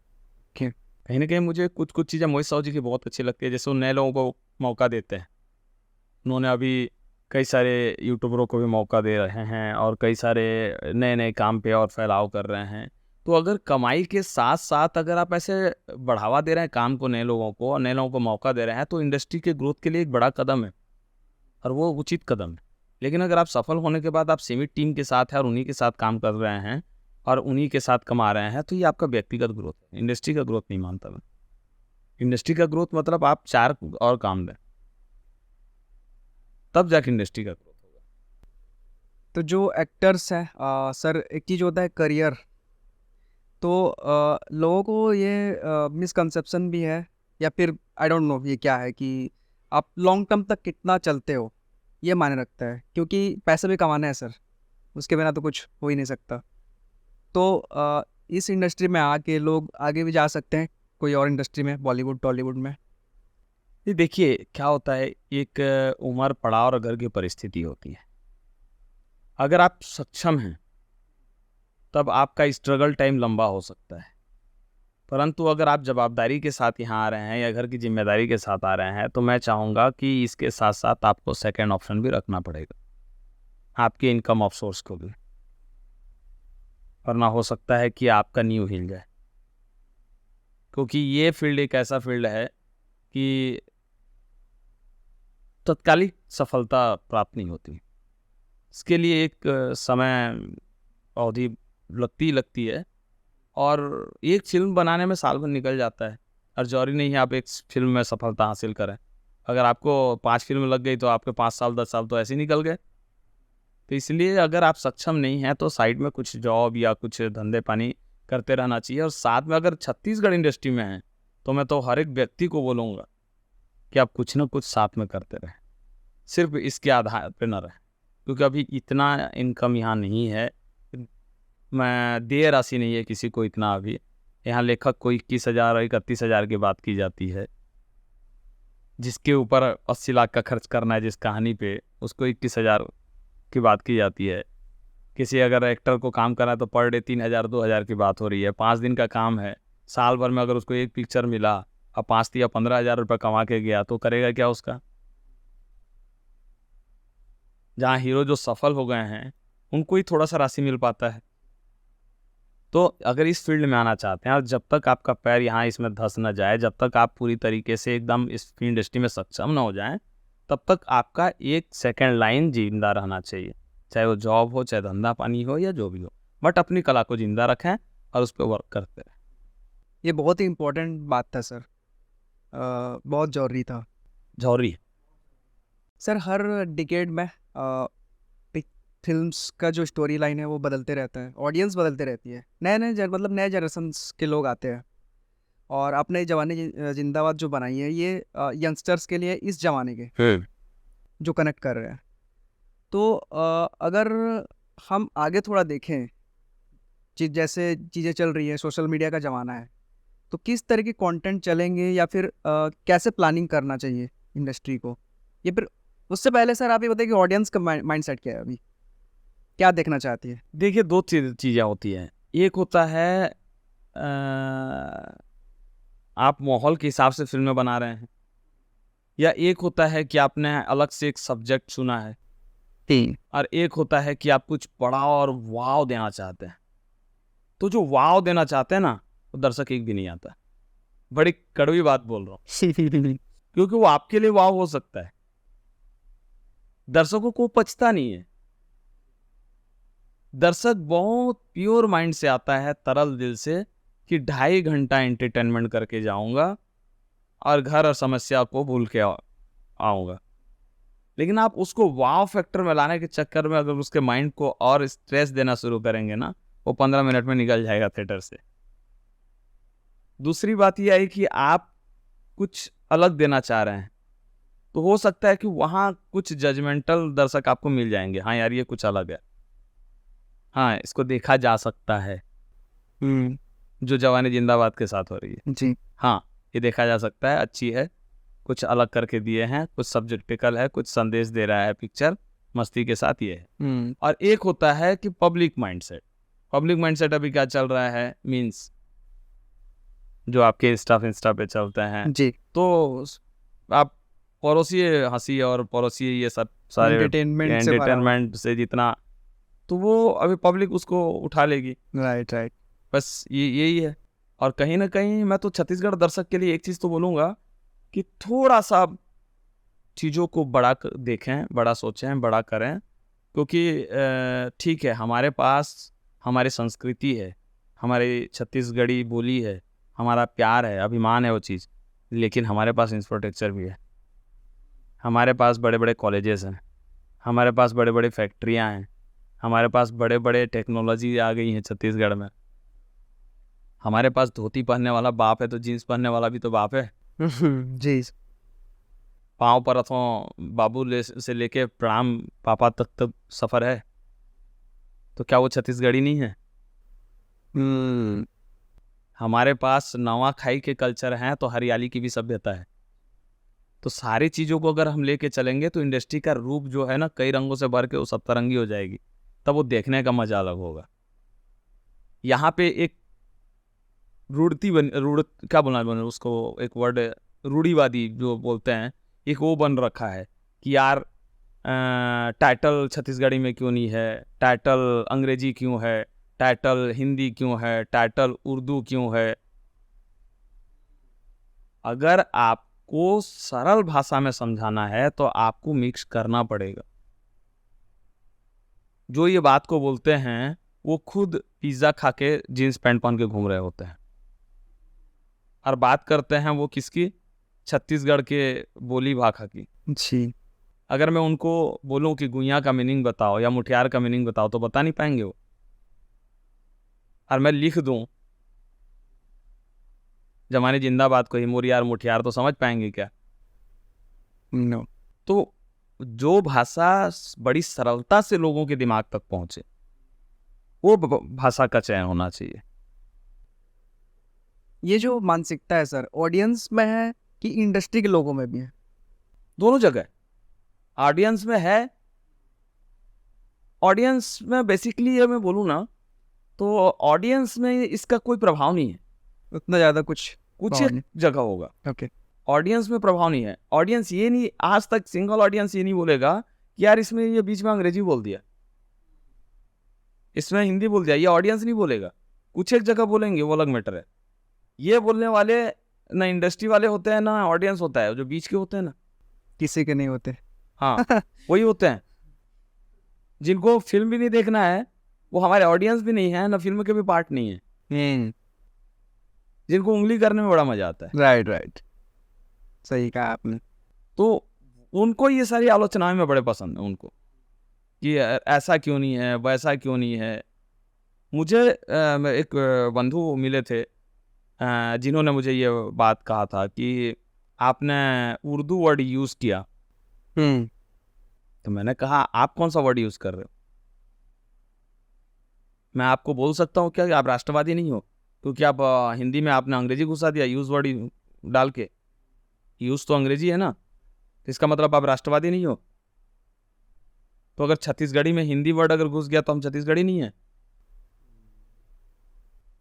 Okay. कहीं ना कहीं मुझे कुछ कुछ चीज़ें मोहित साहू जी की बहुत अच्छी लगती है, जैसे वो नए लोगों को मौका देते हैं। उन्होंने अभी कई सारे यूट्यूबरों को भी मौका दे रहे हैं और कई सारे नए नए काम पे और फैलाव कर रहे हैं। तो अगर कमाई के साथ साथ अगर आप ऐसे बढ़ावा दे रहे हैं काम को, नए लोगों को, और नए लोगों को मौका दे रहे हैं, तो इंडस्ट्री के ग्रोथ के लिए एक बड़ा कदम है और वो उचित कदम है। लेकिन अगर आप सफल होने के बाद आप सीमित टीम के साथ हैं और उन्हीं के साथ काम कर रहे हैं और उन्हीं के साथ कमा रहे हैं, तो ये आपका व्यक्तिगत ग्रोथ है, इंडस्ट्री का ग्रोथ नहीं मानता मैं। इंडस्ट्री का ग्रोथ मतलब आप 4 और काम दें, तब जाके इंडस्ट्री का ग्रोथ होगा। तो जो एक्टर्स हैं सर, एक चीज़ होता है करियर। तो लोगों को ये मिसकंसेप्शन भी है, या फिर आई डोंट नो ये क्या है कि आप लॉन्ग टर्म तक कितना चलते हो ये मायने रखता है, क्योंकि पैसे भी कमाना है सर, उसके बिना तो कुछ हो ही नहीं सकता। तो इस इंडस्ट्री में आके लोग आगे भी जा सकते हैं कोई और इंडस्ट्री में, बॉलीवुड टॉलीवुड में? ये देखिए क्या होता है, एक उम्र, पड़ाव और घर की परिस्थिति होती है। अगर आप सक्षम हैं तब आपका स्ट्रगल टाइम लंबा हो सकता है, परंतु अगर आप जवाबदारी के साथ यहाँ आ रहे हैं या घर की जिम्मेदारी के साथ आ रहे हैं, तो मैं चाहूँगा कि इसके साथ साथ आपको सेकंड ऑप्शन भी रखना पड़ेगा, आपके इनकम ऑफ सोर्स को भी, वरना हो सकता है कि आपका नींव हिल जाए। क्योंकि ये फील्ड एक ऐसा फील्ड है कि तत्कालिक सफलता प्राप्त नहीं होती, इसके लिए एक समय अवधि लगती है। और एक फिल्म बनाने में साल भर निकल जाता है और जरूरी नहीं है आप एक फिल्म में सफलता हासिल करें। अगर आपको 5 फिल्म लग गई तो आपके 5 साल 10 साल तो ऐसे ही निकल गए। तो इसलिए अगर आप सक्षम नहीं हैं तो साइड में कुछ जॉब या कुछ धंधे पानी करते रहना चाहिए। और साथ में अगर छत्तीसगढ़ इंडस्ट्री में हैं तो मैं तो हर एक व्यक्ति को बोलूँगा कि आप कुछ ना कुछ साथ में करते रहें, सिर्फ इसके आधार पर न रहें, क्योंकि अभी इतना इनकम यहाँ नहीं है, मैं देय राशि नहीं है किसी को इतना। अभी यहाँ लेखक को 21,000 और 31,000 की बात की जाती है। जिसके ऊपर 80 लाख का खर्च करना है जिस कहानी पे, उसको 21,000 की बात की जाती है। किसी अगर एक्टर को काम करना है तो पर डे 3,000 2,000 की बात हो रही है। 5 दिन का काम है, साल भर में अगर उसको एक पिक्चर मिला और 5 या 15,000 रुपये कमा के गया तो करेगा क्या उसका? जहाँ हीरो जो सफल हो गए हैं उनको ही थोड़ा सा राशि मिल पाता है। तो अगर इस फील्ड में आना चाहते हैं और जब तक आपका पैर यहाँ इसमें धंस न जाए, जब तक आप पूरी तरीके से एकदम इस इंडस्ट्री में सक्षम न हो जाएं, तब तक आपका एक सेकंड लाइन जिंदा रहना चाहिए। चाहे वो जॉब हो, चाहे धंधा पानी हो या जो भी हो, बट अपनी कला को जिंदा रखें और उस पर वर्क करते रहें। ये बहुत ही इम्पोर्टेंट बात था सर, बहुत ज़रूरी था जरूरी सर। हर डिकेड में फिल्म्स का जो स्टोरी लाइन है वो बदलते रहता है, ऑडियंस बदलते रहती है, मतलब नए जनरेशन्स के लोग आते हैं। और आपने जवानी जिंदाबाद जो बनाई है ये यंगस्टर्स के लिए इस जमाने के है। जो कनेक्ट कर रहे हैं। तो अगर हम आगे थोड़ा देखें, जैसे चीज़ें चल रही है, सोशल मीडिया का ज़माना है, तो किस तरह के कंटेंट चलेंगे या फिर कैसे प्लानिंग करना चाहिए इंडस्ट्री को? या फिर उससे पहले सर आप ये बताइए कि ऑडियंस का माइंडसेट क्या है, अभी क्या देखना चाहती है? देखिए, दो चीज़ें होती हैं। एक होता है आप माहौल के हिसाब से फिल्में बना रहे हैं, या एक होता है कि आपने अलग से एक सब्जेक्ट चुना है, और एक होता है कि आप कुछ बड़ा और वाव देना चाहते हैं। तो जो वाव देना चाहते हैं ना, वो दर्शक एक भी नहीं आता। बड़ी कड़वी बात बोल रहा हूँ, क्योंकि वो आपके लिए वाव हो सकता है, दर्शकों को पचता नहीं है। दर्शक बहुत प्योर माइंड से आता है, तरल दिल से, कि 2.5 घंटा एंटरटेनमेंट करके जाऊंगा और घर और समस्या को भूल के आऊंगा। लेकिन आप उसको वाव फैक्टर में लाने के चक्कर में अगर उसके माइंड को और स्ट्रेस देना शुरू करेंगे ना, वो 15 मिनट में निकल जाएगा थिएटर से। दूसरी बात यह है कि आप कुछ अलग देना चाह रहे हैं, तो हो सकता है कि वहाँ कुछ जजमेंटल दर्शक आपको मिल जाएंगे। हाँ यार, ये कुछ अलग है, हाँ इसको देखा जा सकता है, जो जवानी जिंदाबाद के साथ हो रही है जी। हाँ, ये देखा जा सकता है, अच्छी है, कुछ अलग करके दिए हैं, कुछ सब्जेक्टिकल है, कुछ संदेश दे रहा है पिक्चर, मस्ती के साथ ये है। और एक होता है कि पब्लिक माइंडसेट। पब्लिक माइंडसेट अभी क्या चल रहा है, मींस जो आपके इंस्टा पे चलते हैं जी, तो आप पड़ोसी हंसी और पड़ोसी ये सब सारे एंटरटेनमेंट से जितना, तो वो अभी पब्लिक उसको उठा लेगी। राइट। बस यही है। और कहीं ना कहीं मैं तो छत्तीसगढ़ दर्शक के लिए एक चीज़ तो बोलूँगा कि थोड़ा सा चीज़ों को बड़ा देखें, बड़ा सोचें, बड़ा करें। क्योंकि ठीक है, हमारे पास हमारी संस्कृति है, हमारी छत्तीसगढ़ी बोली है, हमारा प्यार है, अभिमान है वो चीज़, लेकिन हमारे पास इंफ्रास्ट्रक्चर भी है, हमारे पास बड़े बड़े कॉलेजेस हैं, हमारे पास बड़े बड़े फैक्ट्रियाँ हैं, हमारे पास बड़े बड़े टेक्नोलॉजी आ गई हैं छत्तीसगढ़ में। हमारे पास धोती पहनने वाला बाप है तो जीन्स पहनने वाला भी तो बाप है। जी। पाँव पर अथवा बाबू से लेके प्रणाम पापा तक सफ़र है, तो क्या वो छत्तीसगढ़ी नहीं है? हमारे पास नवाखाई के कल्चर हैं तो हरियाली की भी सभ्यता है। तो सारी चीज़ों को अगर हम लेके चलेंगे तो इंडस्ट्री का रूप जो है ना, कई रंगों से भर के वो सप्तरंगी हो जाएगी, तब वो देखने का मजा अलग होगा। यहाँ पे एक क्या बोलना उसको, एक वर्ड रूढ़ीवादी जो बोलते हैं, एक वो बन रखा है कि यार टाइटल छत्तीसगढ़ी में क्यों नहीं है, टाइटल अंग्रेजी क्यों है, टाइटल हिंदी क्यों है, टाइटल उर्दू क्यों है। अगर आपको सरल भाषा में समझाना है तो आपको मिक्स करना पड़ेगा। जो ये बात को बोलते हैं वो खुद पिज्ज़ा खा के जीन्स पैंट पहन के घूम रहे होते हैं, और बात करते हैं वो किसकी, छत्तीसगढ़ के बोली भाषा की। जी। अगर मैं उनको बोलूं कि गुइया का मीनिंग बताओ या मुठियार का मीनिंग बताओ तो बता नहीं पाएंगे वो। और मैं लिख दूं जमाने जिंदाबाद को ही मोरियार मुठियार, तो समझ पाएंगे क्या? नो। तो जो भाषा बड़ी सरलता से लोगों के दिमाग तक पहुंचे, वो भाषा का चयन होना चाहिए। ये जो मानसिकता है सर, ऑडियंस में है कि इंडस्ट्री के लोगों में भी है? दोनों जगह ऑडियंस में है। ऑडियंस में बेसिकली ये मैं बोलूँ ना, तो ऑडियंस में इसका कोई प्रभाव नहीं है, उतना ज़्यादा कुछ कुछ प्रभाव एक जगह होगा। ओके ऑडियंस में प्रभाव नहीं है। ऑडियंस ये नहीं, आज तक सिंगल ऑडियंस ये नहीं बोलेगा कि यार इसमें ये बीच में अंग्रेजी बोल दिया, इसमें हिंदी बोल दिया, ये ऑडियंस नहीं बोलेगा। कुछ एक जगह बोलेंगे, वो अलग मैटर है। ये बोलने वाले ना इंडस्ट्री वाले होते हैं ना ऑडियंस होता है, जो बीच के होते हैं ना, किसी के नहीं होते। हाँ वही होते हैं जिनको फिल्म भी नहीं देखना है, वो हमारे ऑडियंस भी नहीं है, ना फिल्म के भी पार्ट नहीं है, जिनको उंगली करने में बड़ा मजा आता है। राइट सही कहा आपने। तो उनको ये सारी आलोचनाएं में बड़े पसंद है उनको, कि ऐसा क्यों नहीं है, वैसा क्यों नहीं है। मुझे एक बंधु मिले थे जिन्होंने मुझे ये बात कहा था कि आपने उर्दू वर्ड यूज़ किया। तो मैंने कहा आप कौन सा वर्ड यूज़ कर रहे हो? मैं आपको बोल सकता हूँ क्या कि आप राष्ट्रवादी नहीं हो, क्योंकि आप हिंदी में आपने अंग्रेजी घुसा दिया यूज़ वर्ड डाल के। यूज़ तो अंग्रेजी है ना, तो इसका मतलब आप राष्ट्रवादी नहीं हो। तो अगर छत्तीसगढ़ी में हिंदी वर्ड अगर घुस गया तो हम छत्तीसगढ़ी नहीं है।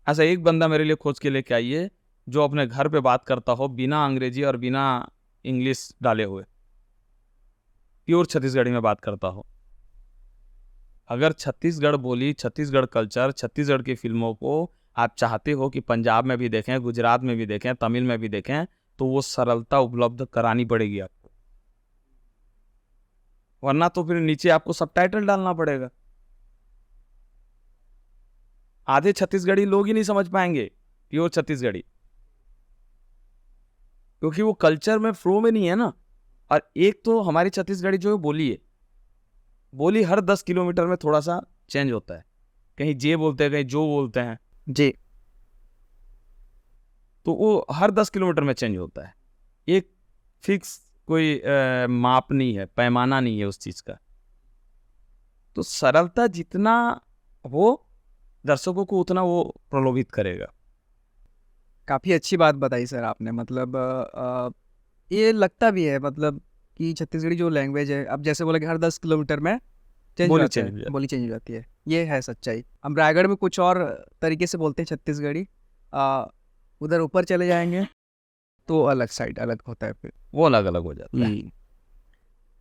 ऐसा एक बंदा मेरे लिए खोज के लेके आइए जो अपने घर पे बात करता हो बिना अंग्रेजी और बिना इंग्लिश डाले हुए, प्योर छत्तीसगढ़ी में बात करता हो। अगर छत्तीसगढ़ बोली, छत्तीसगढ़ कल्चर, छत्तीसगढ़ की फिल्मों को आप चाहते हो कि पंजाब में भी देखें, गुजरात में भी देखें, तमिल में भी देखें, तो वो सरलता उपलब्ध करानी पड़ेगी आपको, वरना तो फिर नीचे आपको सबटाइटल डालना पड़ेगा। आधे छत्तीसगढ़ी लोग ही नहीं समझ पाएंगे प्योर छत्तीसगढ़ी, क्योंकि वो कल्चर में फ्लो में नहीं है ना। और एक तो हमारी छत्तीसगढ़ी जो है बोली है, बोली हर 10 किलोमीटर में थोड़ा सा चेंज होता है, कहीं जे बोलते हैं, कहीं जो बोलते हैं जी। तो वो हर 10 किलोमीटर में चेंज होता है। एक फिक्स कोई माप नहीं है, पैमाना नहीं है उस चीज़ का। तो सरलता जितना हो दर्शकों को उतना वो प्रलोभित करेगा। काफ़ी अच्छी बात बताई सर आपने। मतलब ये लगता भी है मतलब कि छत्तीसगढ़ी जो लैंग्वेज है, अब जैसे बोला कि हर 10 किलोमीटर में चेंज हो बोली जाता चेंज हो है, जाती बोली चेंज हो जाती है। ये है सच्चाई। हम रायगढ़ में कुछ और तरीके से बोलते हैं छत्तीसगढ़ी, उधर ऊपर चले जाएंगे तो अलग साइड अलग होता है फिर। वो अलग अलग हो जाता है।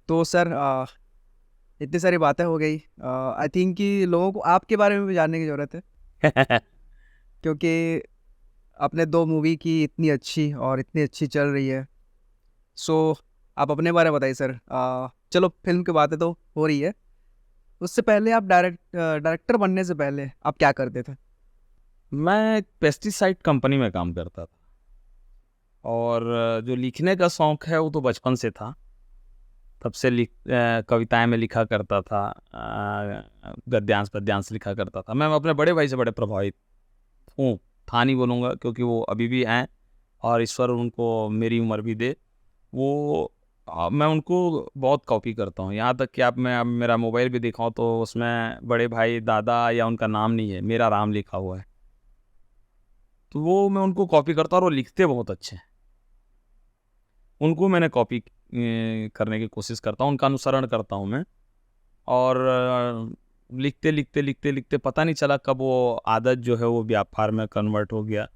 तो सर इतनी सारी बातें हो गई। आई थिंक कि लोगों को आपके बारे में भी जानने की ज़रूरत है, क्योंकि आपने 2 मूवी की इतनी अच्छी और इतनी अच्छी चल रही है। सो आप अपने बारे में बताइए सर। चलो फिल्म की बातें तो हो रही है, उससे पहले आप डायरेक्टर बनने से पहले आप क्या करते थे? मैं पेस्टिसाइड कंपनी में काम करता था, और जो लिखने का शौक़ है वो तो बचपन से था। तब से कविताएं में लिखा करता था, गद्यांश पद्यांश लिखा करता था। मैं अपने बड़े भाई से बड़े प्रभावित हूँ, था नहीं बोलूँगा, क्योंकि वो अभी भी हैं और ईश्वर उनको मेरी उम्र भी दे। वो मैं उनको बहुत कॉपी करता हूँ, यहाँ तक कि अब मेरा मोबाइल भी दिखाऊँ तो उसमें बड़े भाई दादा या उनका नाम नहीं है, मेरा राम लिखा हुआ है। तो वो मैं उनको कॉपी करता हूँ, और वो लिखते बहुत अच्छे हैं। उनको मैंने कॉपी करने की कोशिश करता हूँ, उनका अनुसरण करता हूँ मैं। और लिखते लिखते लिखते लिखते पता नहीं चला कब वो आदत जो है वो व्यापार में कन्वर्ट हो गया,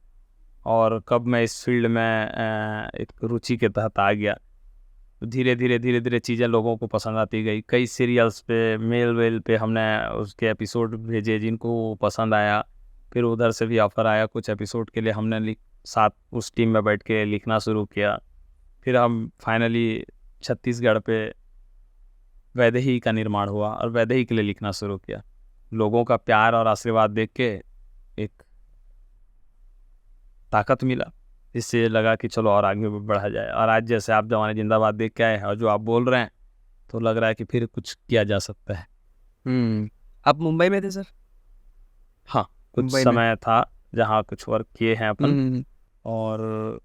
और कब मैं इस फील्ड में एक रुचि के तहत आ गया। धीरे धीरे चीज़ें लोगों को पसंद आती गई। कई सीरियल्स पे, मेल वेल पे हमने उसके एपिसोड भेजे जिनको पसंद आया। फिर उधर से भी ऑफ़र आया कुछ एपिसोड के लिए, हमने साथ उस टीम में बैठ के लिखना शुरू किया। फिर हम फाइनली छत्तीसगढ़ पे वैदेही का निर्माण हुआ, और वैदेही के लिए लिखना शुरू किया। लोगों का प्यार और आशीर्वाद देख के एक ताकत मिला, इससे लगा कि चलो और आगे बढ़ा जाए। और आज जैसे आप जवानी जिंदाबाद देख के आए हैं और जो आप बोल रहे हैं, तो लग रहा है कि फिर कुछ किया जा सकता है। आप मुंबई में थे सर? हाँ, कुछ मुंबई में। समय था जहाँ कुछ वर्क किए हैं अपन, और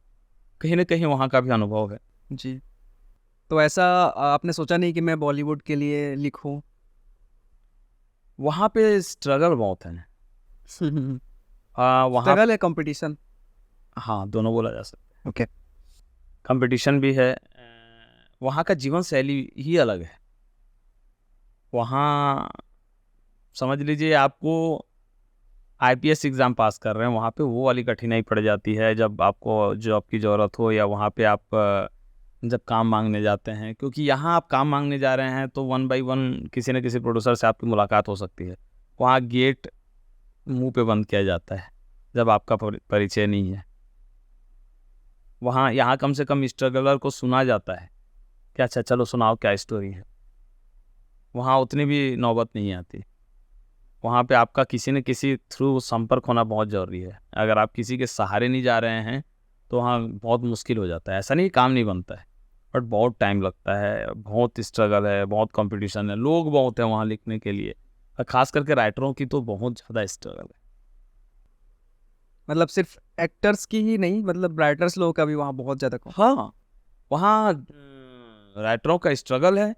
कहीं ना कहीं वहाँ का भी अनुभव है। जी। तो ऐसा आपने सोचा नहीं कि मैं बॉलीवुड के लिए लिखूं? वहाँ पे स्ट्रगल बहुत है। वहाँ स्ट्रगल है, कंपटीशन? हाँ, दोनों बोला जा सकता है। ओके। कंपटीशन भी है, वहाँ का जीवन शैली ही अलग है। वहाँ समझ लीजिए आपको आईपीएस एग्ज़ाम पास कर रहे हैं, वहाँ पे वो वाली कठिनाई पड़ जाती है जब आपको जॉब की ज़रूरत हो, या वहाँ पे आप जब काम मांगने जाते हैं, क्योंकि यहाँ आप काम मांगने जा रहे हैं तो 1 बाय 1 किसी न किसी प्रोड्यूसर से आपकी मुलाकात हो सकती है। वहाँ गेट मुंह पे बंद किया जाता है जब आपका परिचय नहीं है। वहाँ यहाँ कम से कम स्ट्रगलर को सुना जाता है कि अच्छा चलो सुनाओ क्या स्टोरी है। वहाँ उतनी भी नौबत नहीं आती। वहाँ पे आपका किसी न किसी थ्रू संपर्क होना बहुत ज़रूरी है। अगर आप किसी के सहारे नहीं जा रहे हैं तो वहाँ बहुत मुश्किल हो जाता है। ऐसा नहीं काम नहीं बनता है, बट बहुत टाइम लगता है, बहुत स्ट्रगल है, बहुत कंपटीशन है, लोग बहुत हैं वहाँ लिखने के लिए, और ख़ास करके राइटरों की तो बहुत ज़्यादा स्ट्रगल है। मतलब सिर्फ एक्टर्स की ही नहीं, मतलब राइटर्स लोगों का भी वहाँ बहुत ज़्यादा हाँ, वहाँ राइटरों का स्ट्रगल है,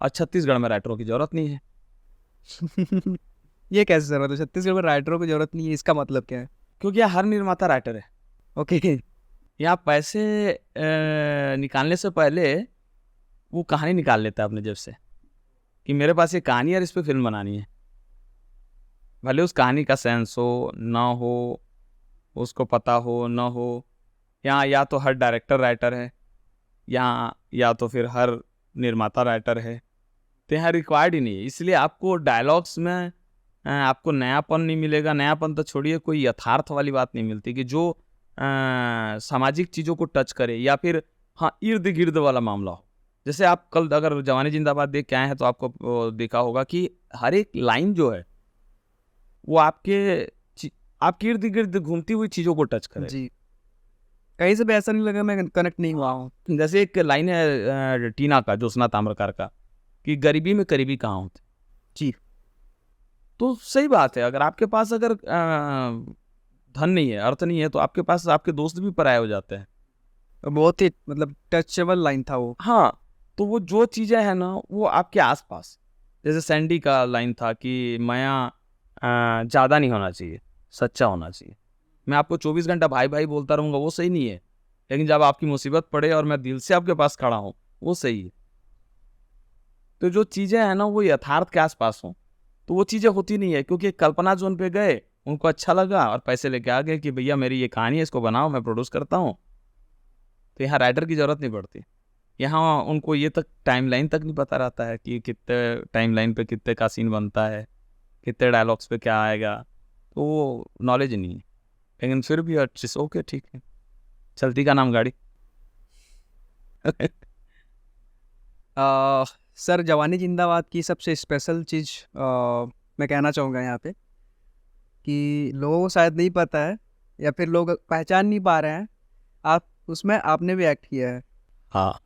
और छत्तीसगढ़ में राइटरों की ज़रूरत नहीं है। ये कैसे सर? मतलब छत्तीसगढ़ में राइटरों की जरूरत नहीं है, इसका मतलब क्या है? क्योंकि यहाँ हर निर्माता राइटर है। ओके। यहाँ पैसे निकालने से पहले वो कहानी निकाल लेता है अपने जेब से कि मेरे पास ये कहानी है और इस पे फिल्म बनानी है। भले उस कहानी का सेंस हो ना हो, उसको पता हो ना हो। यहाँ या तो हर डायरेक्टर राइटर है, या तो फिर हर निर्माता राइटर है, तो यहाँ रिक्वायर्ड ही नहीं है। इसलिए आपको डायलॉग्स में आपको नयापन नहीं मिलेगा। नयापन तो छोड़िए, कोई यथार्थ वाली बात नहीं मिलती कि जो सामाजिक चीज़ों को टच करे, या फिर हाँ इर्द गिर्द वाला मामला हो। जैसे आप कल अगर जवानी जिंदाबाद देख के आए हैं तो आपको देखा होगा कि हर एक लाइन जो है वो आपके इर्द गिर्द घूमती हुई चीज़ों को टच करे। जी, कहीं से भी ऐसा नहीं लगा मैं कनेक्ट नहीं हुआ हूँ। जैसे एक लाइन है टीना का, ज्योत्सना ताम्रकार का, कि गरीबी में करीबी कहाँ होते। जी, तो सही बात है, अगर आपके पास अगर धन नहीं है, अर्थ नहीं है, तो आपके पास आपके दोस्त भी पराये हो जाते हैं। बहुत ही मतलब टचेबल लाइन था वो। हाँ, तो वो जो चीज़ें हैं ना वो आपके आसपास, जैसे सैंडी का लाइन था कि माया ज़्यादा नहीं होना चाहिए, सच्चा होना चाहिए। मैं आपको 24 घंटा भाई भाई बोलता रहूँगा, वो सही नहीं है, लेकिन जब आपकी मुसीबत पड़े और मैं दिल से आपके पास खड़ा हूँ, वो सही है। तो जो चीज़ें हैं ना वो यथार्थ के आसपास हों, तो वो चीज़ें होती नहीं है, क्योंकि कल्पना जोन पे गए, उनको अच्छा लगा और पैसे लेके आ गए कि भैया मेरी ये कहानी है, इसको बनाओ, मैं प्रोड्यूस करता हूँ। तो यहाँ राइटर की ज़रूरत नहीं पड़ती। यहाँ उनको ये तक टाइमलाइन तक नहीं पता रहता है कि कितने टाइमलाइन पे कितने का सीन बनता है, कितने डायलॉग्स पे क्या आएगा, तो वो नॉलेज नहीं है। लेकिन फिर भी अच्छे से ओके ठीक है, चलती का नाम गाड़ी। सर, जवानी जिंदाबाद की सबसे स्पेशल चीज़ मैं कहना चाहूँगा यहाँ पे कि लोगों को शायद नहीं पता है, या फिर लोग पहचान नहीं पा रहे हैं, उसमें आपने भी एक्ट किया है। हाँ।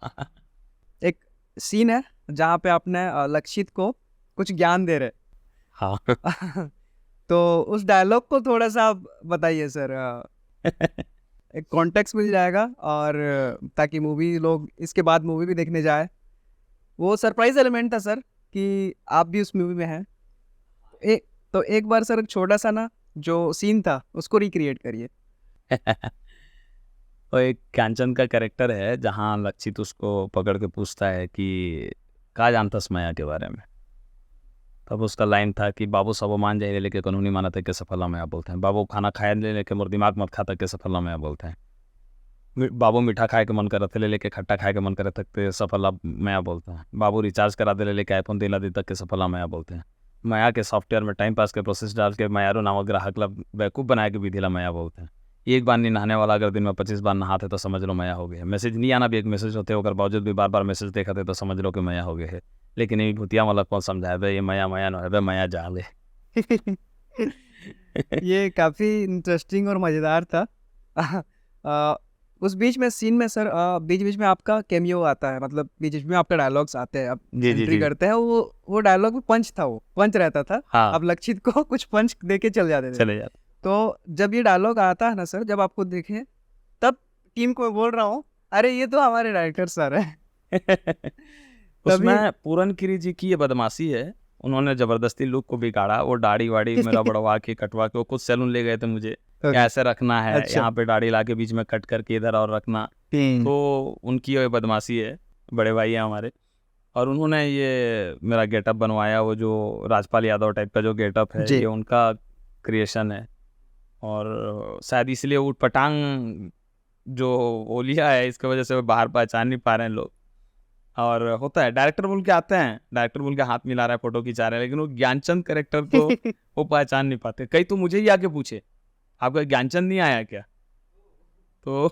एक सीन है जहाँ पे आपने लक्षित को कुछ ज्ञान दे रहे। हाँ। तो उस डायलॉग को थोड़ा सा आप बताइए सर, एक कॉन्टेक्स्ट मिल जाएगा, और ताकि मूवी लोग इसके बाद मूवी भी देखने जाए। वो सरप्राइज एलिमेंट था सर कि आप भी उस मूवी में हैं। तो एक बार सर छोटा सा ना जो सीन था उसको रिक्रिएट करिए। वो एक कांचन का कैरेक्टर है जहाँ लक्षित उसको पकड़ के पूछता है कि का जानतस माया के बारे में। तब उसका लाइन था कि बाबू सबो मान जाए लेके कानूनी माना तक के सफला माया बोलते हैं, बाबू खाना खाए ले लेके मोर दिमाग मत खाता के सफला माया बोलते हैं, बाबू मीठा खाए के मन करे थे ले लेके खट्टा खाए के मन करे तक के सफला माया बोलते हैं, बाबू रिचार्ज करा दे ले लेके आईफोन दिला दे तक के सफला माया बोलते हैं, माया के सॉफ्टवेयर में टाइम पास के प्रोसेस डाल के मायारो नामक ग्राहक ला बेवकूफ़ बनाए के विधिला माया बोलते हैं, एक बार नहीं नहाने वाला अगर दिन में 25 बार नहाते तो समझ लो माया हो गया, मैसेज नहीं आना भी एक मैसेज होते अगर बावजूद भी बार बार मैसेज देखा थे तो समझ लो कि माया हो गए है। लेकिन ये भूतिया वाला कौन समझाए भाई, ये माया माया न है भाई, माया जा ले। ये काफ़ी इंटरेस्टिंग और मज़ेदार था। उस बीच में सीन में सर बीच बीच में आपका कैमियो आता है, मतलब बीच बीच में आपका डायलॉग्स आते हैं, आप जी, जी, एंट्री जी। करते हैं। वो डायलॉग में पंच था, वो पंच रहता था। हाँ। आप लक्षित को कुछ पंच दे के चल जाते थे। चले जाते। तो जब ये डायलॉग आता है ना सर, जब आपको देखे, तब टीम को मैं बोल रहा हूँ, अरे ये तो हमारे डायरेक्टर सर है। उसमें पूरनगिरी जी की ये बदमाशी है, उन्होंने जबरदस्ती लुक को बिगाड़ा, वो दाढ़ी वाड़ी मेरा बढ़वा के कटवा के, वो खुद सैलून ले गए थे मुझे, ऐसे रखना है, अच्छा। यहाँ पे दाढ़ी ला के बीच में कट करके इधर और रखना, तो उनकी ये बदमाशी है। बड़े भाई हैं हमारे, और उन्होंने ये मेरा गेटअप बनवाया, वो जो राजपाल यादव टाइप का जो गेटअप है जी। ये उनका क्रिएशन है। और शायद इसलिए ऊट पटांग जो ओलिया है इसकी वजह से वो बाहर पहचान नहीं पा रहे हैं लोग। और होता है डायरेक्टर बोल के आते हैं, डायरेक्टर बोल के हाथ मिला रहा है, फोटो खिंचा रहे हैं, लेकिन वो ज्ञानचंद कैरेक्टर को वो पहचान नहीं पाते। कई तो मुझे ही आके पूछे आपका ज्ञानचंद नहीं आया क्या, तो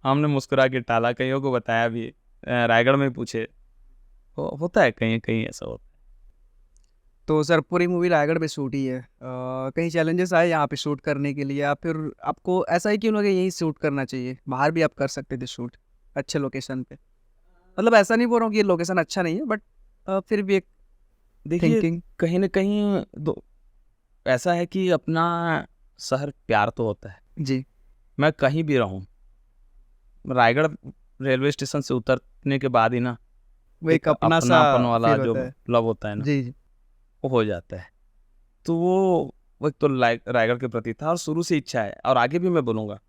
हमने मुस्कुरा के टाला, कईयों को बताया भी, रायगढ़ में पूछे, तो होता है कहीं कहीं ऐसा होता है। तो सर पूरी मूवी रायगढ़ पे शूट ही है, कहीं चैलेंजेस आए यहाँ पे शूट करने के लिए, या फिर आपको ऐसा ही क्यों लगा यहीं शूट करना चाहिए, बाहर भी आप कर सकते थे शूट अच्छे लोकेशन पे? मतलब ऐसा नहीं बोल रहा हूँ कि ये लोकेशन अच्छा नहीं है, बट फिर भी एक देखिए थिंकिंग। कहीं ना कहीं ऐसा है कि अपना शहर प्यार तो होता है। जी। मैं कहीं भी रहूं, रायगढ़ रेलवे स्टेशन से उतरने के बाद ही ना वो एक एक अपना सा अपनापन वाला फील जो होता है। लव होता है ना, जी जी। वो हो जाता है। तो वो एक तो रायगढ़ के प्रति था, और शुरू से इच्छा है, और आगे भी मैं बोलूँगा,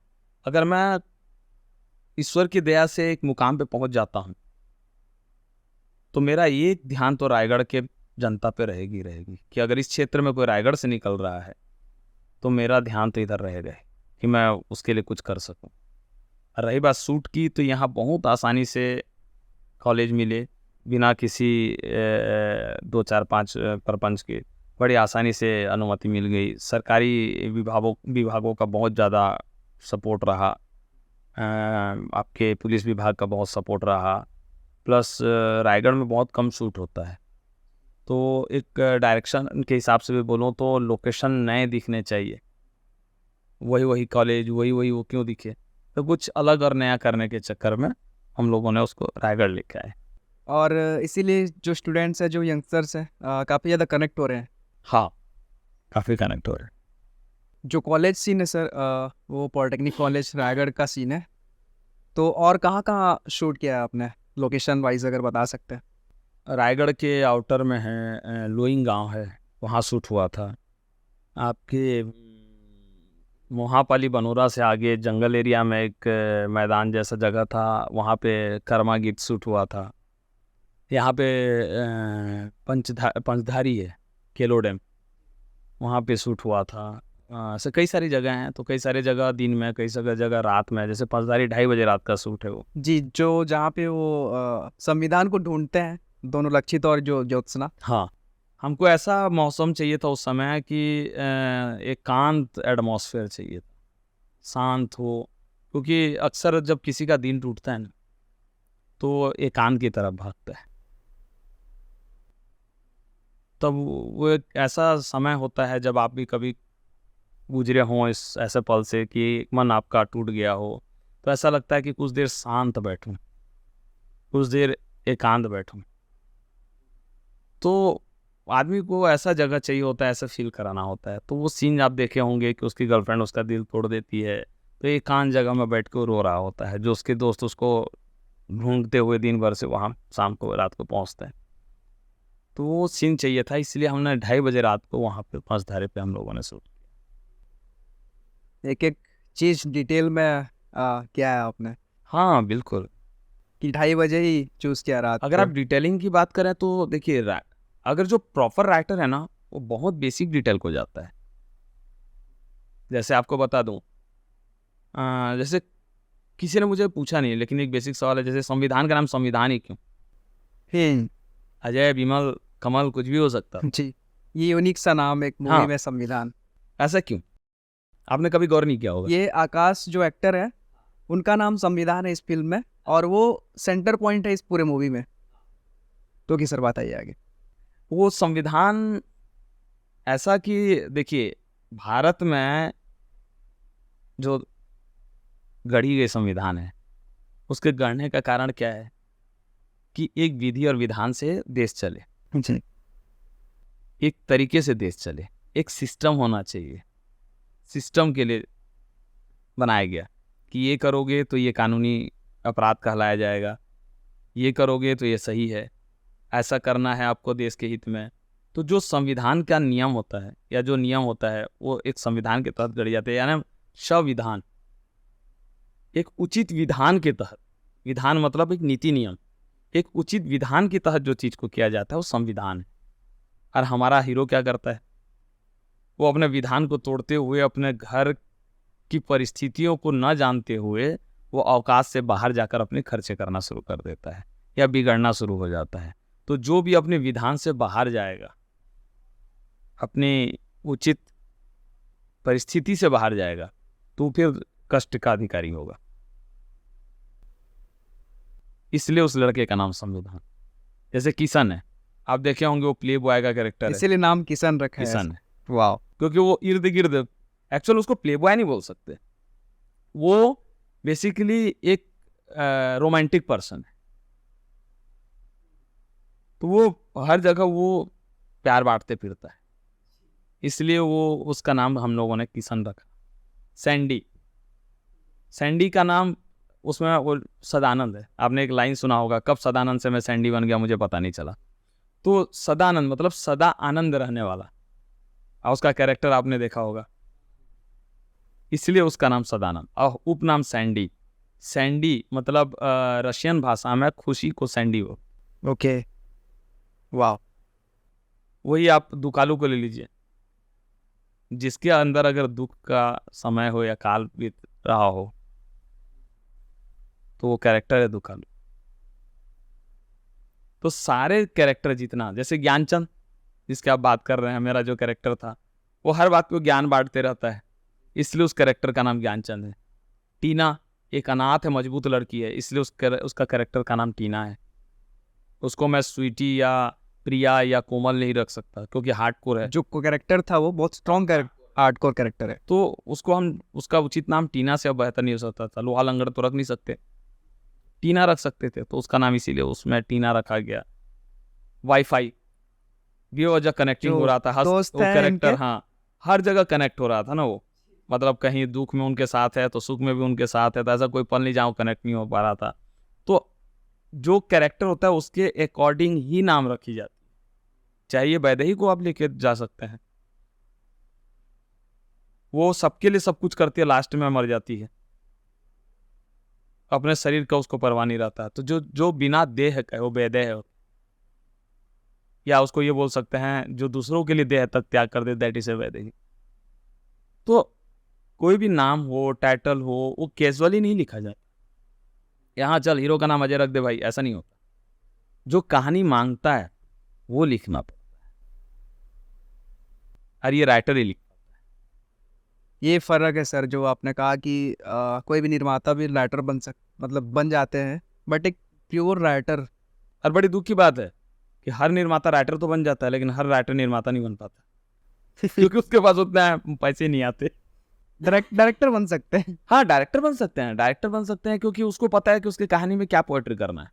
अगर मैं ईश्वर की दया से एक मुकाम पे पहुंच जाता हूँ तो मेरा एक ध्यान तो रायगढ़ के जनता पे रहेगी रहेगी, कि अगर इस क्षेत्र में कोई रायगढ़ से निकल रहा है तो मेरा ध्यान तो इधर रहेगा ही, कि मैं उसके लिए कुछ कर सकूं। और रही बात शूट की, तो यहाँ बहुत आसानी से कॉलेज मिले, बिना किसी 2 4 5 प्रपंच के बड़ी आसानी से अनुमति मिल गई। सरकारी विभागों का बहुत ज़्यादा सपोर्ट रहा, आपके पुलिस विभाग का बहुत सपोर्ट रहा, प्लस रायगढ़ में बहुत कम शूट होता है, तो एक डायरेक्शन के हिसाब से भी बोलूँ तो लोकेशन नए दिखने चाहिए। वही कॉलेज वही वो क्यों दिखे, तो कुछ अलग और नया करने के चक्कर में हम लोगों ने उसको रायगढ़ लेके आए। और इसीलिए जो स्टूडेंट्स हैं, जो यंगस्टर्स हैं, काफ़ी ज़्यादा कनेक्ट हो रहे हैं। हाँ, काफ़ी कनेक्ट हो रहे हैं। जो कॉलेज सीन है सर, वो पॉलिटेक्निक कॉलेज रायगढ़ का सीन है, तो और कहाँ शूट किया है आपने, लोकेशन वाइज अगर बता सकते हैं? रायगढ़ के आउटर में है, लोइंग गांव है, वहाँ शूट हुआ था। आपके मोहापाली बनोरा से आगे जंगल एरिया में एक मैदान जैसा जगह था, वहाँ पे कर्मा गीत शूट हुआ था। यहाँ पे पंचधारी है, केलो डैम, वहाँ पे शूट हुआ था। ऐसे कई सारी जगह हैं, तो कई सारी जगह दिन में, कई सारी जगह रात में, जैसे पंचधारी 2:30 बजे रात का शूट है वो। जी, जो जहाँ पे वो संविधान को ढूंढते हैं दोनों, लक्षित और जो ज्योत्सना। हाँ, हमको ऐसा मौसम चाहिए था उस समय कि एकांत एटमॉस्फेयर चाहिए था, शांत हो, क्योंकि अक्सर जब किसी का दिल टूटता है ना तो एकांत की तरफ भागता है। तब वो एक ऐसा समय होता है जब आप भी कभी गुजरे हों इस ऐसे पल से कि मन आपका टूट गया हो, तो ऐसा लगता है कि कुछ देर शांत बैठूं, कुछ देर एकांत बैठूं। तो आदमी को ऐसा जगह चाहिए होता है, ऐसा फील कराना होता है। तो वो सीन आप देखे होंगे कि उसकी गर्लफ्रेंड उसका दिल तोड़ देती है, तो एकांत जगह में बैठ के रो रहा होता है, जो उसके दोस्त उसको ढूंढते हुए दिन भर से वहाँ शाम को रात को पहुँचते हैं। तो वो सीन चाहिए था, इसलिए हमने 2:30 बजे रात को वहाँ पे पंचधारे पे हम लोगों ने शूट। एक एक चीज़ डिटेल में किया है आपने, हाँ बिल्कुल। कि 2:30 बजे ही चूज़ किया रात अगर को। आप डिटेलिंग की बात करें तो देखिए, अगर जो प्रॉपर राइटर है ना, वो बहुत बेसिक डिटेल को जाता है। जैसे आपको बता दूं, जैसे किसी ने मुझे पूछा नहीं, लेकिन एक बेसिक सवाल है, जैसे संविधान का नाम संविधान ही क्यों? हम्म। अजय, विमल, कमल, कुछ भी हो सकता। जी, ये यूनिक सा नाम एक मूवी हाँ, में, संविधान। ऐसा क्यों? आपने कभी गौर नहीं किया होगा। ये आकाश जो एक्टर है, उनका नाम संविधान है इस फिल्म में, और वो सेंटर पॉइंट है इस पूरे मूवी में। तो की सर बात आई आगे। वो संविधान ऐसा कि देखिए, भारत में जो गढ़ी गई संविधान है, उसके गढ़ने का कारण क्या है कि एक विधि और विधान से देश चले, जी। एक तरीके से देश चले, एक सिस्टम होना चाहिए। सिस्टम के लिए बनाया गया कि ये करोगे तो ये कानूनी अपराध कहलाया जाएगा, ये करोगे तो ये सही है, ऐसा करना है आपको देश के हित में। तो जो संविधान का नियम होता है, या जो नियम होता है, वो एक संविधान के तहत गढ़े जाते हैं, यानी संविधान एक उचित विधान के तहत। विधान मतलब एक नीति नियम, एक उचित विधान के तहत जो चीज़ को किया जाता है वो संविधान है। और हमारा हीरो क्या करता है, वो अपने विधान को तोड़ते हुए, अपने घर की परिस्थितियों को न जानते हुए वो अवकाश से बाहर जाकर अपने खर्चे करना शुरू कर देता है या बिगड़ना शुरू हो जाता है। तो जो भी अपने विधान से बाहर जाएगा, अपनी उचित परिस्थिति से बाहर जाएगा, तो फिर कष्ट का अधिकारी होगा। इसलिए उस लड़के का नाम संविधान। जैसे किशन है, आप देखे होंगे, वो प्ले बॉय का कैरेक्टर है, इसीलिए नाम किशन रखा है। किशन है, वाह। क्योंकि वो इर्द गिर्द, एक्चुअल उसको प्ले बॉय नहीं बोल सकते, वो बेसिकली एक रोमांटिक पर्सन है। तो वो हर जगह वो प्यार बांटते फिरता है, इसलिए वो उसका नाम हम लोगों ने किशन रखा। सैंडी, सैंडी का नाम उसमें वो सदानंद है। आपने एक लाइन सुना होगा, कब सदानंद से मैं सैंडी बन गया मुझे पता नहीं चला। तो सदानंद मतलब सदा आनंद रहने वाला, और उसका कैरेक्टर आपने देखा होगा, इसलिए उसका नाम सदानंद। और उपनाम सैंडी। सैंडी मतलब रशियन भाषा में खुशी को सैंडी हो। ओके, वाह। वही आप दुकालू को ले लीजिए, जिसके अंदर अगर दुख का समय हो या काल बीत रहा हो, तो वो कैरेक्टर है दुकालू। तो सारे कैरेक्टर जितना, जैसे ज्ञानचंद जिसके आप बात कर रहे हैं, मेरा जो कैरेक्टर था, वो हर बात को ज्ञान बांटते रहता है, इसलिए उस कैरेक्टर का नाम ज्ञानचंद है। टीना एक अनाथ है, मजबूत लड़की है, इसलिए उसका कैरेक्टर का नाम टीना है। उसको मैं स्वीटी या प्रिया या कोमल नहीं रख सकता, क्योंकि हार्डकोर है। जो कैरेक्टर था वो बहुत स्ट्रॉन्ग हार्डकोर कैरेक्टर है, तो उसको हम, उसका उचित नाम टीना से अब बेहतर नहीं हो सकता था। लोहा लंगड़ तो रख नहीं सकते, टीना रख सकते थे, तो उसका नाम इसीलिए उसमें टीना रखा गया। वाईफाई भी वजह कनेक्टिंग हो रहा था, दोस्त वो हैं कैरेक्टर, इनके? हाँ, हर जगह कनेक्ट हो रहा था ना वो। मतलब कहीं दुख में उनके साथ है तो सुख में भी उनके साथ है, तो ऐसा कोई पल नहीं जहाँ कनेक्ट नहीं हो पा रहा था। तो जो कैरेक्टर होता है उसके अकॉर्डिंग ही नाम रखी जाती है। चाहिए वैदेही को आप लेके जा सकते हैं, वो सबके लिए सब कुछ करती है, लास्ट में मर जाती है, अपने शरीर का उसको परवाह नहीं रहता। तो जो बिना देह का है वो वैदेह है, या उसको ये बोल सकते हैं जो दूसरों के लिए देह तक त्याग कर दे, दैट इज ए वैदेही। तो कोई भी नाम हो, टाइटल हो, वो कैजुअली नहीं लिखा जाता। यहाँ चल हीरो का नाम अजय रख दे भाई, ऐसा नहीं होता। जो कहानी मांगता है वो लिखना पड़ता है, और ये राइटर ही लिखता है। ये फर्क है सर, जो आपने कहा कि कोई भी निर्माता भी राइटर मतलब बन जाते हैं, बट एक प्योर राइटर। और बड़ी दुख की बात है कि हर निर्माता राइटर तो बन जाता है, लेकिन हर राइटर निर्माता नहीं बन पाता, क्योंकि उसके पास उतना पैसे नहीं आते। डायरेक्टर बन सकते हैं। हाँ, डायरेक्टर बन सकते हैं, डायरेक्टर बन सकते हैं, क्योंकि उसको पता है कि उसकी कहानी में क्या पोएट्री करना है।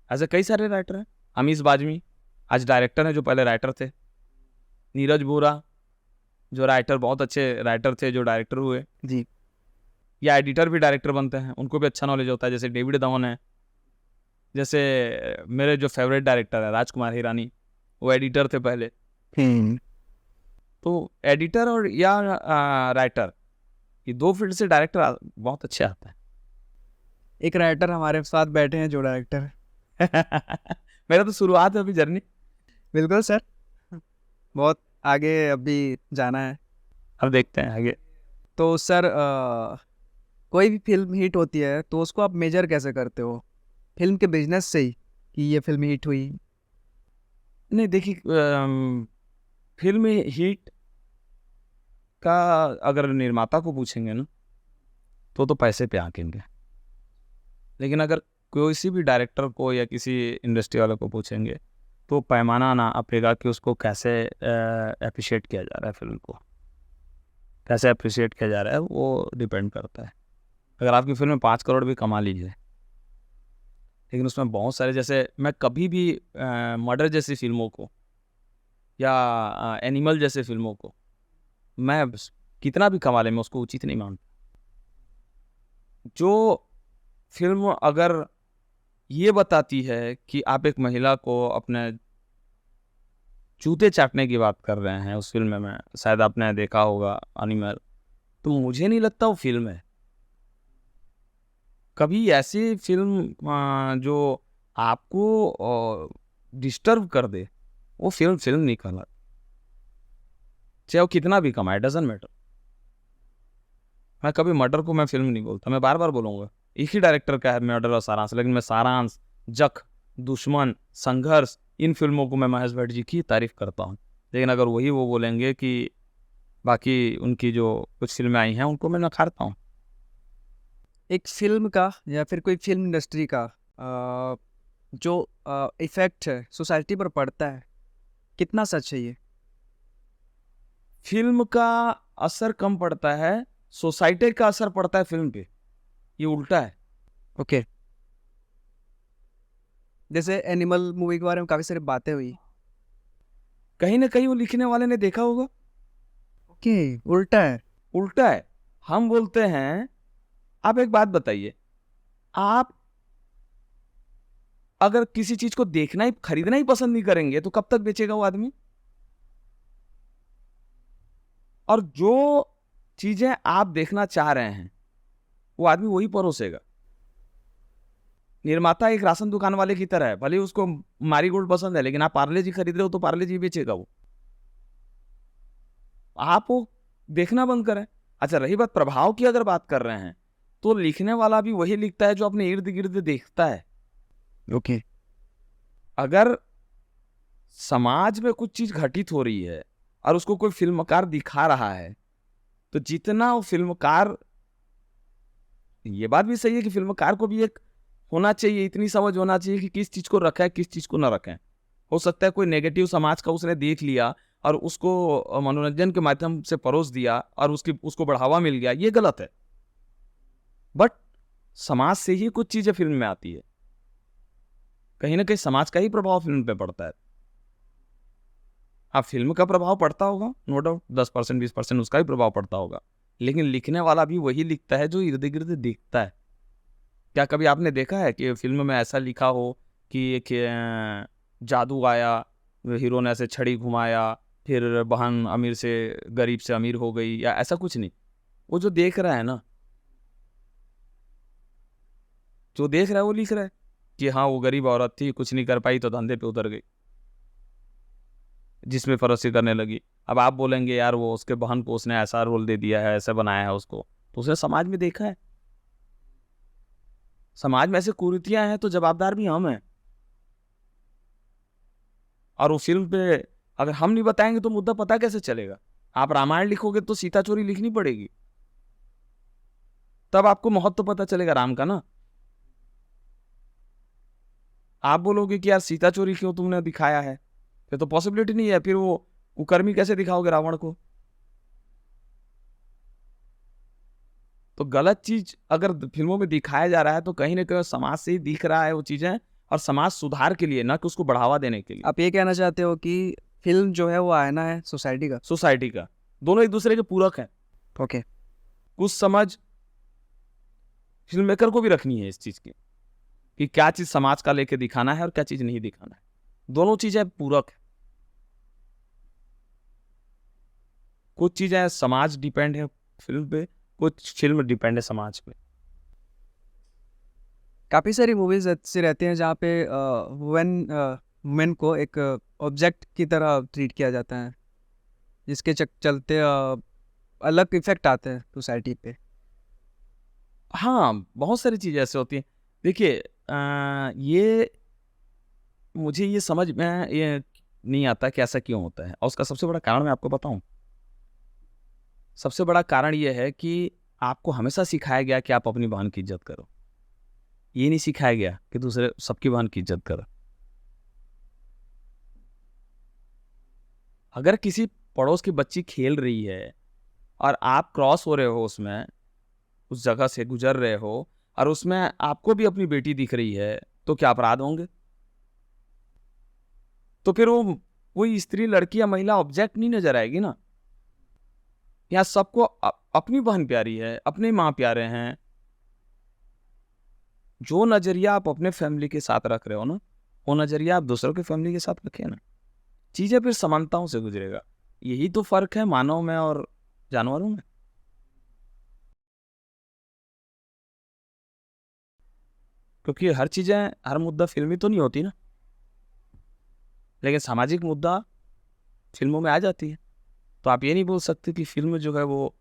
ऐसे कई सारे राइटर हैं। अमीश बाजमी आज डायरेक्टर हैं, जो पहले राइटर थे। नीरज बोरा जो राइटर, बहुत अच्छे राइटर थे, जो डायरेक्टर हुए जी। या एडिटर भी डायरेक्टर बनते हैं, उनको भी अच्छा नॉलेज होता है। जैसे डेविड धवन है, जैसे मेरे जो फेवरेट डायरेक्टर है राजकुमार हिरानी, वो एडिटर थे पहले। तो एडिटर और या राइटर, ये दो फील्ड से डायरेक्टर बहुत अच्छे आते हैं। एक राइटर हमारे साथ बैठे हैं जो डायरेक्टर है। मेरा तो शुरुआत है अभी जर्नी। बिल्कुल सर, बहुत आगे अभी जाना है, अब देखते हैं आगे। तो सर कोई भी फिल्म हिट होती है तो उसको आप मेजर कैसे करते हो? फिल्म के बिजनेस से ही कि ये फिल्म हिट हुई? नहीं देखिए, फिल्म हिट का अगर निर्माता को पूछेंगे ना, तो पैसे पे आकेंगे। लेकिन अगर किसी भी डायरेक्टर को या किसी इंडस्ट्री वाले को पूछेंगे, तो पैमाना ना अपेगा कि उसको कैसे अप्रिशिएट किया जा रहा है, फिल्म को कैसे अप्रिशिएट किया जा रहा है, वो डिपेंड करता है। अगर आपकी फिल्म में 5 करोड़ भी कमा लीजिए, लेकिन उसमें बहुत सारे, जैसे मैं कभी भी मर्डर जैसी फिल्मों को या एनिमल जैसे फिल्मों को, मैं कितना भी कमा ले, मैं उसको उचित नहीं मानता। जो फिल्म अगर ये बताती है कि आप एक महिला को अपने जूते चाटने की बात कर रहे हैं उस फिल्म में, शायद आपने देखा होगा एनिमल, तो मुझे नहीं लगता वो फिल्म है। कभी ऐसी फिल्म जो आपको डिस्टर्ब कर दे, वो फिल्म नहीं कहलाती, चाहे वो कितना भी कमाए, डजंट मैटर। मैं कभी मर्डर को मैं फिल्म नहीं बोलता, मैं बार बार बोलूंगा एक ही डायरेक्टर का है मर्डर और सारांश, लेकिन मैं सारांश, जख, दुश्मन, संघर्ष, इन फिल्मों को मैं महेश भट्ट जी की तारीफ करता हूँ। लेकिन अगर वही वो बोलेंगे कि बाकी उनकी जो कुछ फिल्में आई हैं उनको मैं नकारता हूँ। एक फिल्म का या फिर कोई फिल्म इंडस्ट्री का जो इफेक्ट है सोसाइटी पर पड़ता है, कितना सच है ये? फिल्म का असर कम पड़ता है, सोसाइटी का असर पड़ता है फिल्म पे, ये उल्टा है। ओके। जैसे एनिमल मूवी के बारे में काफ़ी सारी बातें हुई। कहीं ना कहीं वो लिखने वाले ने देखा होगा, ओके, उल्टा है। उल्टा है। हम बोलते हैं, आप एक बात बताइए, आप अगर किसी चीज को देखना ही खरीदना ही पसंद नहीं करेंगे तो कब तक बेचेगा वो आदमी? और जो चीजें आप देखना चाह रहे हैं वो आदमी वही परोसेगा। निर्माता एक राशन दुकान वाले की तरह है, भले उसको मारी गोल्ड पसंद है, लेकिन आप पार्ले जी खरीद रहे हो तो पार्ले जी बेचेगा वो, आप वो देखना बंद करें। अच्छा, रही बात प्रभाव की, अगर बात कर रहे हैं तो लिखने वाला भी वही लिखता है जो अपने इर्द गिर्द देखता है। ओके। अगर समाज में कुछ चीज घटित हो रही है और उसको कोई फिल्मकार दिखा रहा है, तो जितना वो फिल्मकार, ये बात भी सही है कि फिल्मकार को भी एक होना चाहिए, इतनी समझ होना चाहिए कि किस चीज को रखें किस चीज को ना रखें। हो सकता है कोई नेगेटिव समाज का उसने देख लिया और उसको मनोरंजन के माध्यम से परोस दिया और उसको बढ़ावा मिल गया, ये गलत है। बट समाज से ही कुछ चीजें फिल्म में आती है, कहीं ना कहीं समाज का ही प्रभाव फिल्म पे पड़ता है। हाँ, फिल्म का प्रभाव पड़ता होगा, नो डाउट, 10% 20% उसका भी प्रभाव पड़ता होगा, लेकिन लिखने वाला भी वही लिखता है जो इर्द गिर्द दिखता है। क्या कभी आपने देखा है कि फिल्म में ऐसा लिखा हो कि एक जादू आया, हीरो ने ऐसे छड़ी घुमाया, फिर बहन अमीर से गरीब से अमीर हो गई, या ऐसा कुछ नहीं। वो जो देख रहा है ना, जो देख रहा है वो लिख रहा है कि हाँ वो गरीब औरत थी, कुछ नहीं कर पाई तो धंधे पे उतर गई, जिसमें फरोसी करने लगी। अब आप बोलेंगे यार वो उसके बहन को उसने ऐसा रोल दे दिया है, ऐसे बनाया है उसको, तो उसने समाज में देखा है, समाज में ऐसे कुरीतियां हैं तो जवाबदार भी हम हैं। और वो फिल्म पे अगर हम नहीं बताएंगे तो मुद्दा पता कैसे चलेगा? आप रामायण लिखोगे तो सीता चोरी लिखनी पड़ेगी, तब आपको महत्व पता चलेगा राम का ना। आप बोलोगे कि यार सीता चोरी क्यों तुमने दिखाया है, फिर तो पॉसिबिलिटी नहीं है, फिर वो कुकर्मी कैसे दिखाओगे रावण को? तो गलत चीज अगर फिल्मों में दिखाया जा रहा है तो कहीं ना कहीं समाज से ही दिख रहा है वो चीजें, और समाज सुधार के लिए, ना कि उसको बढ़ावा देने के लिए। आप ये कहना चाहते हो कि फिल्म जो है वो आईना है सोसाइटी का? सोसाइटी का, दोनों एक दूसरे के पूरक हैं। ओके। कुछ समझ फिल्म मेकर को भी रखनी है इस चीज की कि क्या चीज समाज का लेके दिखाना है और क्या चीज नहीं दिखाना है, दोनों चीजें पूरक है। कुछ चीजें समाज डिपेंड है फिल्म पे, कुछ फिल्म डिपेंड है समाज पे। काफ़ी सारी मूवीज ऐसी रहती हैं जहाँ पे वुमेन को एक ऑब्जेक्ट की तरह ट्रीट किया जाता है, जिसके चलते अलग इफेक्ट आते हैं सोसाइटी पे। हाँ, बहुत सारी चीजें ऐसे होती हैं। देखिए, ये मुझे ये समझ में ये नहीं आता कि ऐसा क्यों होता है, और उसका सबसे बड़ा कारण मैं आपको बताऊं। सबसे बड़ा कारण ये है कि आपको हमेशा सिखाया गया कि आप अपनी बहन की इज्जत करो, ये नहीं सिखाया गया कि दूसरे सबकी बहन की इज्जत करो। अगर किसी पड़ोस की बच्ची खेल रही है और आप क्रॉस हो रहे हो उसमें, उस जगह से गुजर रहे हो, और उसमें आपको भी अपनी बेटी दिख रही है, तो क्या अपराध होंगे? तो फिर वो कोई स्त्री, लड़की या महिला ऑब्जेक्ट नहीं नजर आएगी ना। यहाँ सबको अपनी बहन प्यारी है, अपने माँ प्यारे हैं। जो नजरिया आप अपने फैमिली के साथ रख रहे हो ना, वो नजरिया आप दूसरों के फैमिली के साथ रखे ना, चीजें फिर समानताओं से गुजरेगा। यही तो फर्क है मानव में और जानवरों में। क्योंकि हर चीज़ें, हर मुद्दा फिल्मी तो नहीं होती ना, लेकिन सामाजिक मुद्दा फिल्मों में आ जाती है। तो आप ये नहीं बोल सकते कि फिल्म जो है वो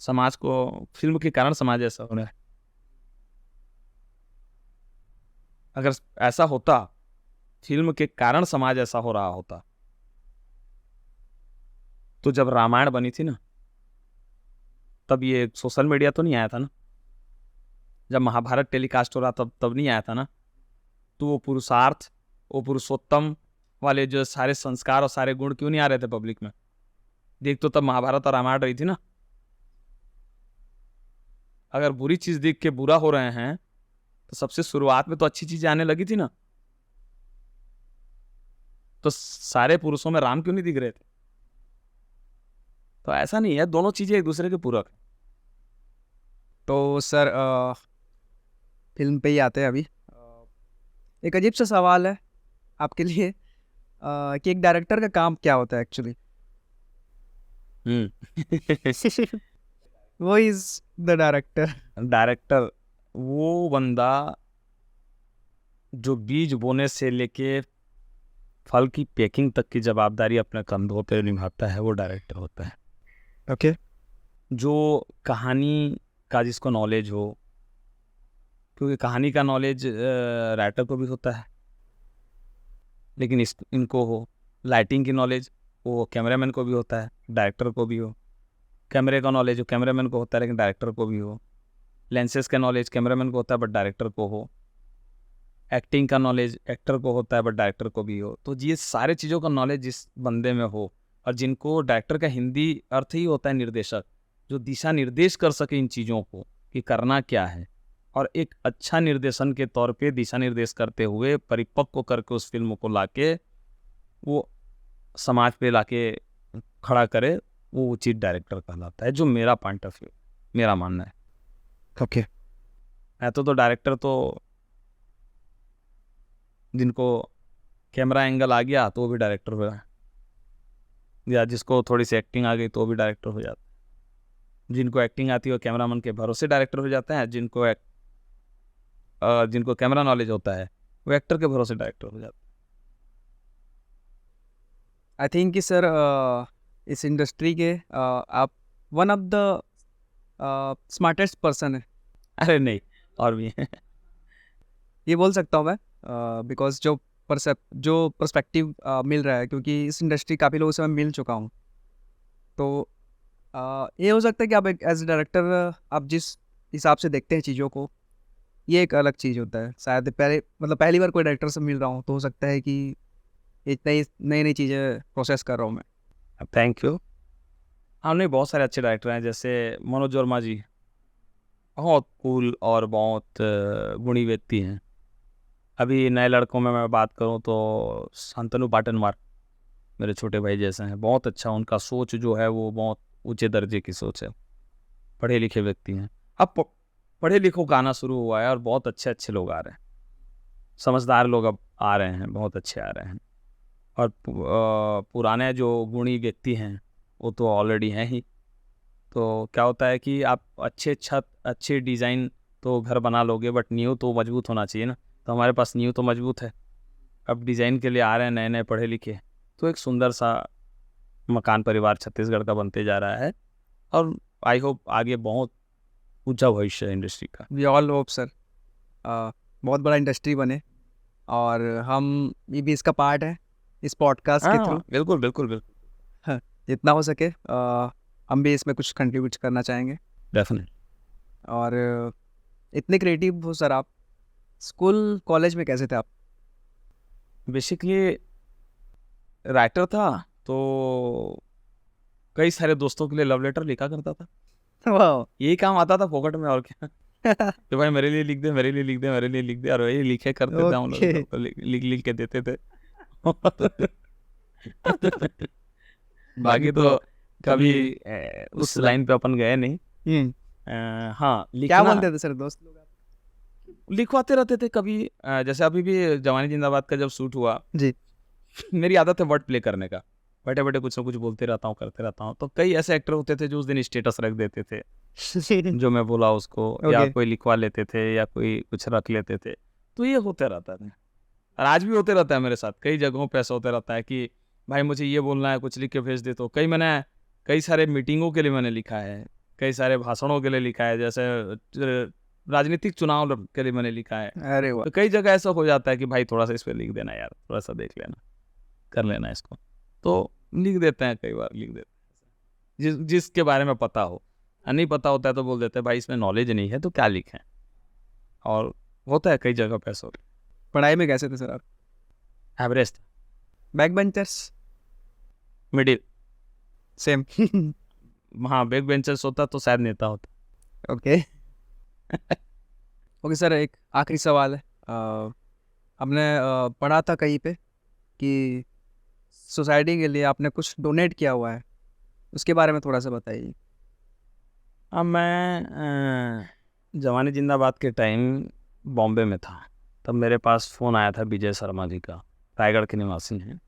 समाज को, फिल्म के कारण समाज ऐसा हो रहा है। अगर ऐसा होता, फिल्म के कारण समाज ऐसा हो रहा होता, तो जब रामायण बनी थी ना, तब ये सोशल मीडिया तो नहीं आया था ना। जब महाभारत टेलीकास्ट हो रहा तब नहीं आया था ना। तो वो पुरुषार्थ, वो पुरुषोत्तम वाले जो सारे संस्कार और सारे गुण क्यों नहीं आ रहे थे पब्लिक में? देख तो तब महाभारत और रामायण रही थी ना। अगर बुरी चीज देख के बुरा हो रहे हैं, तो सबसे शुरुआत में तो अच्छी चीजें आने लगी थी ना। तो सारे पुरुषों में राम क्यों नहीं दिख रहे थे? तो ऐसा नहीं है, दोनों चीजें एक दूसरे के पूरक हैं। तो सर फिल्म पे ही आते हैं अभी। एक अजीब सा सवाल है आपके लिए कि एक डायरेक्टर का काम क्या होता है एक्चुअली? वो इज द डायरेक्टर। डायरेक्टर वो बंदा जो बीज बोने से लेके फल की पैकिंग तक की जवाबदारी अपने कंधों पे निभाता है, वो डायरेक्टर होता है। ओके। जो कहानी का जिसको नॉलेज हो, क्योंकि कहानी का नॉलेज राइटर को भी होता है, लेकिन इनको हो लाइटिंग की नॉलेज, वो कैमरामैन को भी होता है, डायरेक्टर को भी हो। कैमरे का नॉलेज हो कैमरामैन को होता है, लेकिन डायरेक्टर को भी हो। लेंसेज का नॉलेज कैमरामैन को होता है, बट डायरेक्टर को हो। एक्टिंग का नॉलेज एक्टर को होता है, बट डायरेक्टर को भी हो। तो ये सारे चीज़ों का नॉलेज जिस बंदे में हो, और जिनको डायरेक्टर का हिंदी अर्थ ही होता है निर्देशक, जो दिशा निर्देश कर सके इन चीज़ों को कि करना क्या है, और एक अच्छा निर्देशन के तौर पे दिशा निर्देश करते हुए परिपक्व करके उस फिल्म को लाके वो समाज पे लाके खड़ा करे, वो उचित डायरेक्टर कहलाता है, जो मेरा पॉइंट ऑफ व्यू, मेरा मानना है। ओके। मैं तो डायरेक्टर तो जिनको कैमरा एंगल आ गया तो वो भी डायरेक्टर हो गया, या जिसको थोड़ी सी एक्टिंग आ गई तो वो भी डायरेक्टर हो जाता है। जिनको एक्टिंग आती है वो कैमरामैन के भरोसे डायरेक्टर हो जाते हैं, जिनको कैमरा नॉलेज होता है वो एक्टर के भरोसे डायरेक्टर हो जाता आई थिंक कि सर इस इंडस्ट्री के आप one of the smartest person है। है। अरे नहीं, और भी है। ये बोल सकता हूँ मैं बिकॉज जो पर्सपेक्टिव मिल रहा है, क्योंकि इस इंडस्ट्री काफ़ी लोगों से मैं मिल चुका हूँ। तो ये हो सकता है कि आप एक एज ए डायरेक्टर आप जिस हिसाब से देखते हैं चीज़ों को, ये एक अलग चीज़ होता है। शायद पहली बार कोई डायरेक्टर से मिल रहा हूँ, तो हो सकता है कि इतनी नई नई चीज़ें प्रोसेस कर रहा हूँ मैं। Thank you. हाँ, नहीं, बहुत सारे अच्छे डायरेक्टर हैं, जैसे मनोज वर्मा जी, बहुत कूल और बहुत गुणी व्यक्ति हैं। अभी नए लड़कों में मैं बात करूं तो शांतनु पाटनवार मेरे छोटे भाई जैसे हैं, बहुत अच्छा उनका सोच जो है वो बहुत ऊंचे दर्जे की सोच है। पढ़े लिखे व्यक्ति हैं। अब पढ़े लिखों का आना शुरू हुआ है, और बहुत अच्छे अच्छे लोग आ रहे हैं, समझदार लोग अब आ रहे हैं, बहुत अच्छे आ रहे हैं। और पुराने जो गुणी व्यक्ति हैं वो तो ऑलरेडी हैं ही। तो क्या होता है कि आप अच्छे छत, अच्छे डिज़ाइन तो घर बना लोगे, बट नींव तो मजबूत होना चाहिए ना। तो हमारे पास नींव तो मजबूत है, अब डिज़ाइन के लिए आ रहे हैं नए नए पढ़े लिखे, तो एक सुंदर सा मकान परिवार छत्तीसगढ़ का बनते जा रहा है। और आई होप आगे बहुत ऊंचा भविष्य है इंडस्ट्री का। वी ऑल होप सर बहुत बड़ा इंडस्ट्री बने, और हम ये भी इसका पार्ट है इस पॉडकास्ट के थ्रू। बिल्कुल बिल्कुल बिल्कुल, हाँ, जितना हो सके हम भी इसमें कुछ कंट्रीब्यूट करना चाहेंगे। डेफिनेट। और इतने क्रिएटिव हो सर आप। स्कूल कॉलेज में कैसे थे आप? बेसिकली राइटर था, तो कई सारे दोस्तों के लिए लव लेटर लिखा करता था। वाह। यही काम आता था फोकट में, और क्या। तो भाई मेरे लिए लिख दे, मेरे लिए लिख दे, मेरे लिए लिख दे, और वही लिखे करते थे हम लोग, Okay. तो लिख लिख के देते थे। बाकी तो कभी उस लाइन पे अपन गए नहीं। हाँ, क्या लिखना बोलते थे सर दोस्त लोग? लिखवाते रहते थे कभी। जैसे अभी भी जवानी जिंदाबाद का जब शूट हुआ, जी। मेरी आदत है वर्ड प्ले करने का, बैठे बैठे कुछ ना कुछ बोलते रहता हूँ, करते रहता हूँ। तो कई ऐसे एक्टर होते थे जो उस दिन स्टेटस रख देते थे जो मैं बोला उसको, या Okay. कोई लिखवा लेते थे, या कोई कुछ रख लेते थे। तो ये होते रहता है, और आज भी होते रहता है मेरे साथ। कई जगहों पे ऐसा होता रहता है कि भाई मुझे ये बोलना है, कुछ लिख के भेज दे। तो कई सारे मीटिंगों के लिए मैंने लिखा है, कई सारे भाषणों के लिए लिखा है, जैसे राजनीतिक चुनाव के लिए मैंने लिखा है। अरे वाह। तो कई जगह ऐसा हो जाता है कि भाई थोड़ा सा इस पर लिख देना यार, थोड़ा सा देख लेना, कर लेना इसको। तो लिख देते हैं, कई बार लिख देते हैं जिसके बारे में पता हो। नहीं पता होता है तो बोल देते हैं भाई इसमें नॉलेज नहीं है तो क्या लिखें। और होता है कई जगह पे ऐसा। पढ़ाई में कैसे थे सर आप? Average, back benchers? Middle. Same. हाँ, बैक बेंचर्स होता तो शायद नेता होता। ओके। ओके सर, एक आखिरी सवाल है। हमने पढ़ा था कहीं पे कि सोसाइटी के लिए आपने कुछ डोनेट किया हुआ है, उसके बारे में थोड़ा सा बताइए। अब मैं जवानी जिंदाबाद के टाइम बॉम्बे में था, तब मेरे पास फ़ोन आया था विजय शर्मा जी का, रायगढ़ के निवासी हैं।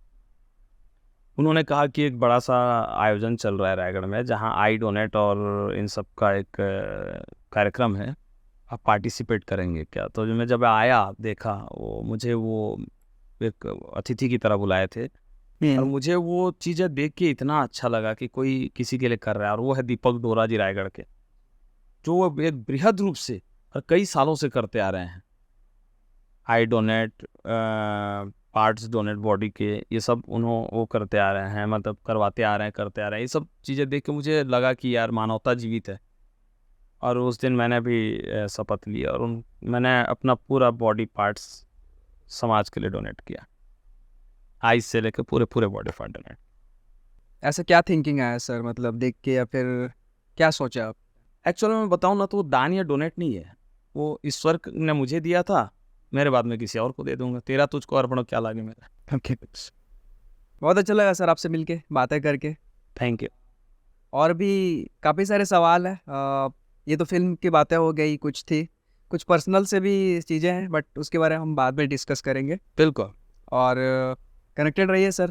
उन्होंने कहा कि एक बड़ा सा आयोजन चल रहा है रायगढ़ में, जहां आई डोनेट और इन सब का एक कार्यक्रम है, आप पार्टिसिपेट करेंगे क्या? तो जब आया देखा, मुझे एक अतिथि की तरह बुलाए थे, और मुझे वो चीज़ें देख के इतना अच्छा लगा कि कोई किसी के लिए कर रहा है। और वो है दीपक डोरा जी रायगढ़ के, जो वो एक बृहद रूप से और कई सालों से करते आ रहे हैं। आई डोनेट, पार्ट्स डोनेट बॉडी के, ये सब वो करते आ रहे हैं, मतलब करवाते आ रहे हैं, करते आ रहे हैं। ये सब चीज़ें देख के मुझे लगा कि यार मानवता जीवित है। और उस दिन मैंने भी शपथ ली, और मैंने अपना पूरा बॉडी पार्ट्स समाज के लिए डोनेट किया, आइज से लेकर पूरे बॉडी पार्ट डोनेट। ऐसा क्या थिंकिंग आया सर, मतलब देख के, या फिर क्या सोचा आप? एक्चुअली मैं बताऊँ ना, तो वो दान या डोनेट नहीं है, वो ईश्वर ने मुझे दिया था, मेरे बाद में किसी और को दे दूंगा। तेरा तुझको अर्पण क्या लागे मेरा। ओके। बहुत अच्छा लगा सर आपसे मिलके, बातें करके। Thank you. और भी काफ़ी सारे सवाल हैं। ये तो फिल्म की बातें हो गई, कुछ थी, कुछ पर्सनल से भी चीज़ें हैं, बट उसके बारे में हम बाद में डिस्कस करेंगे। बिल्कुल। और कनेक्टेड रहिए सर।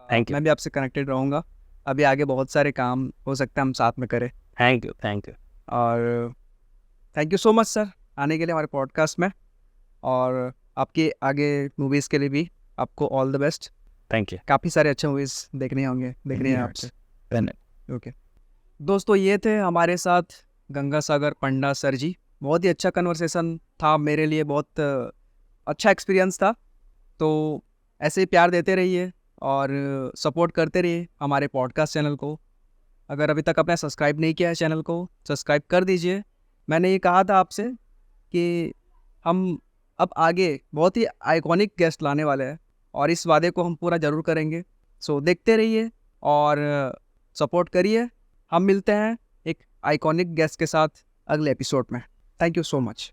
Thank you. मैं भी आपसे कनेक्टेड रहूँगा। अभी आगे बहुत सारे काम हो सकता है हम साथ में करें। Thank you. और thank you so much sir आने के लिए हमारे पॉडकास्ट में, और आपके आगे मूवीज़ के लिए भी आपको all the best. Thank you. काफ़ी सारे अच्छे मूवीज़ देखने हैं आपसे। ओके दोस्तों, ये थे हमारे साथ गंगासागर पंडा सर जी। बहुत ही अच्छा कन्वर्सेशन था मेरे लिए, बहुत अच्छा एक्सपीरियंस था। तो ऐसे ही प्यार देते रहिए और सपोर्ट करते रहिए हमारे पॉडकास्ट चैनल को। अगर अभी तक आपने सब्सक्राइब नहीं किया है चैनल को, सब्सक्राइब कर दीजिए। मैंने ये कहा था आपसे कि हम अब आगे बहुत ही आइकॉनिक गेस्ट लाने वाले हैं, और इस वादे को हम पूरा ज़रूर करेंगे। सो देखते रहिए और सपोर्ट करिए। हम मिलते हैं एक आइकॉनिक गेस्ट के साथ अगले एपिसोड में। Thank you so much.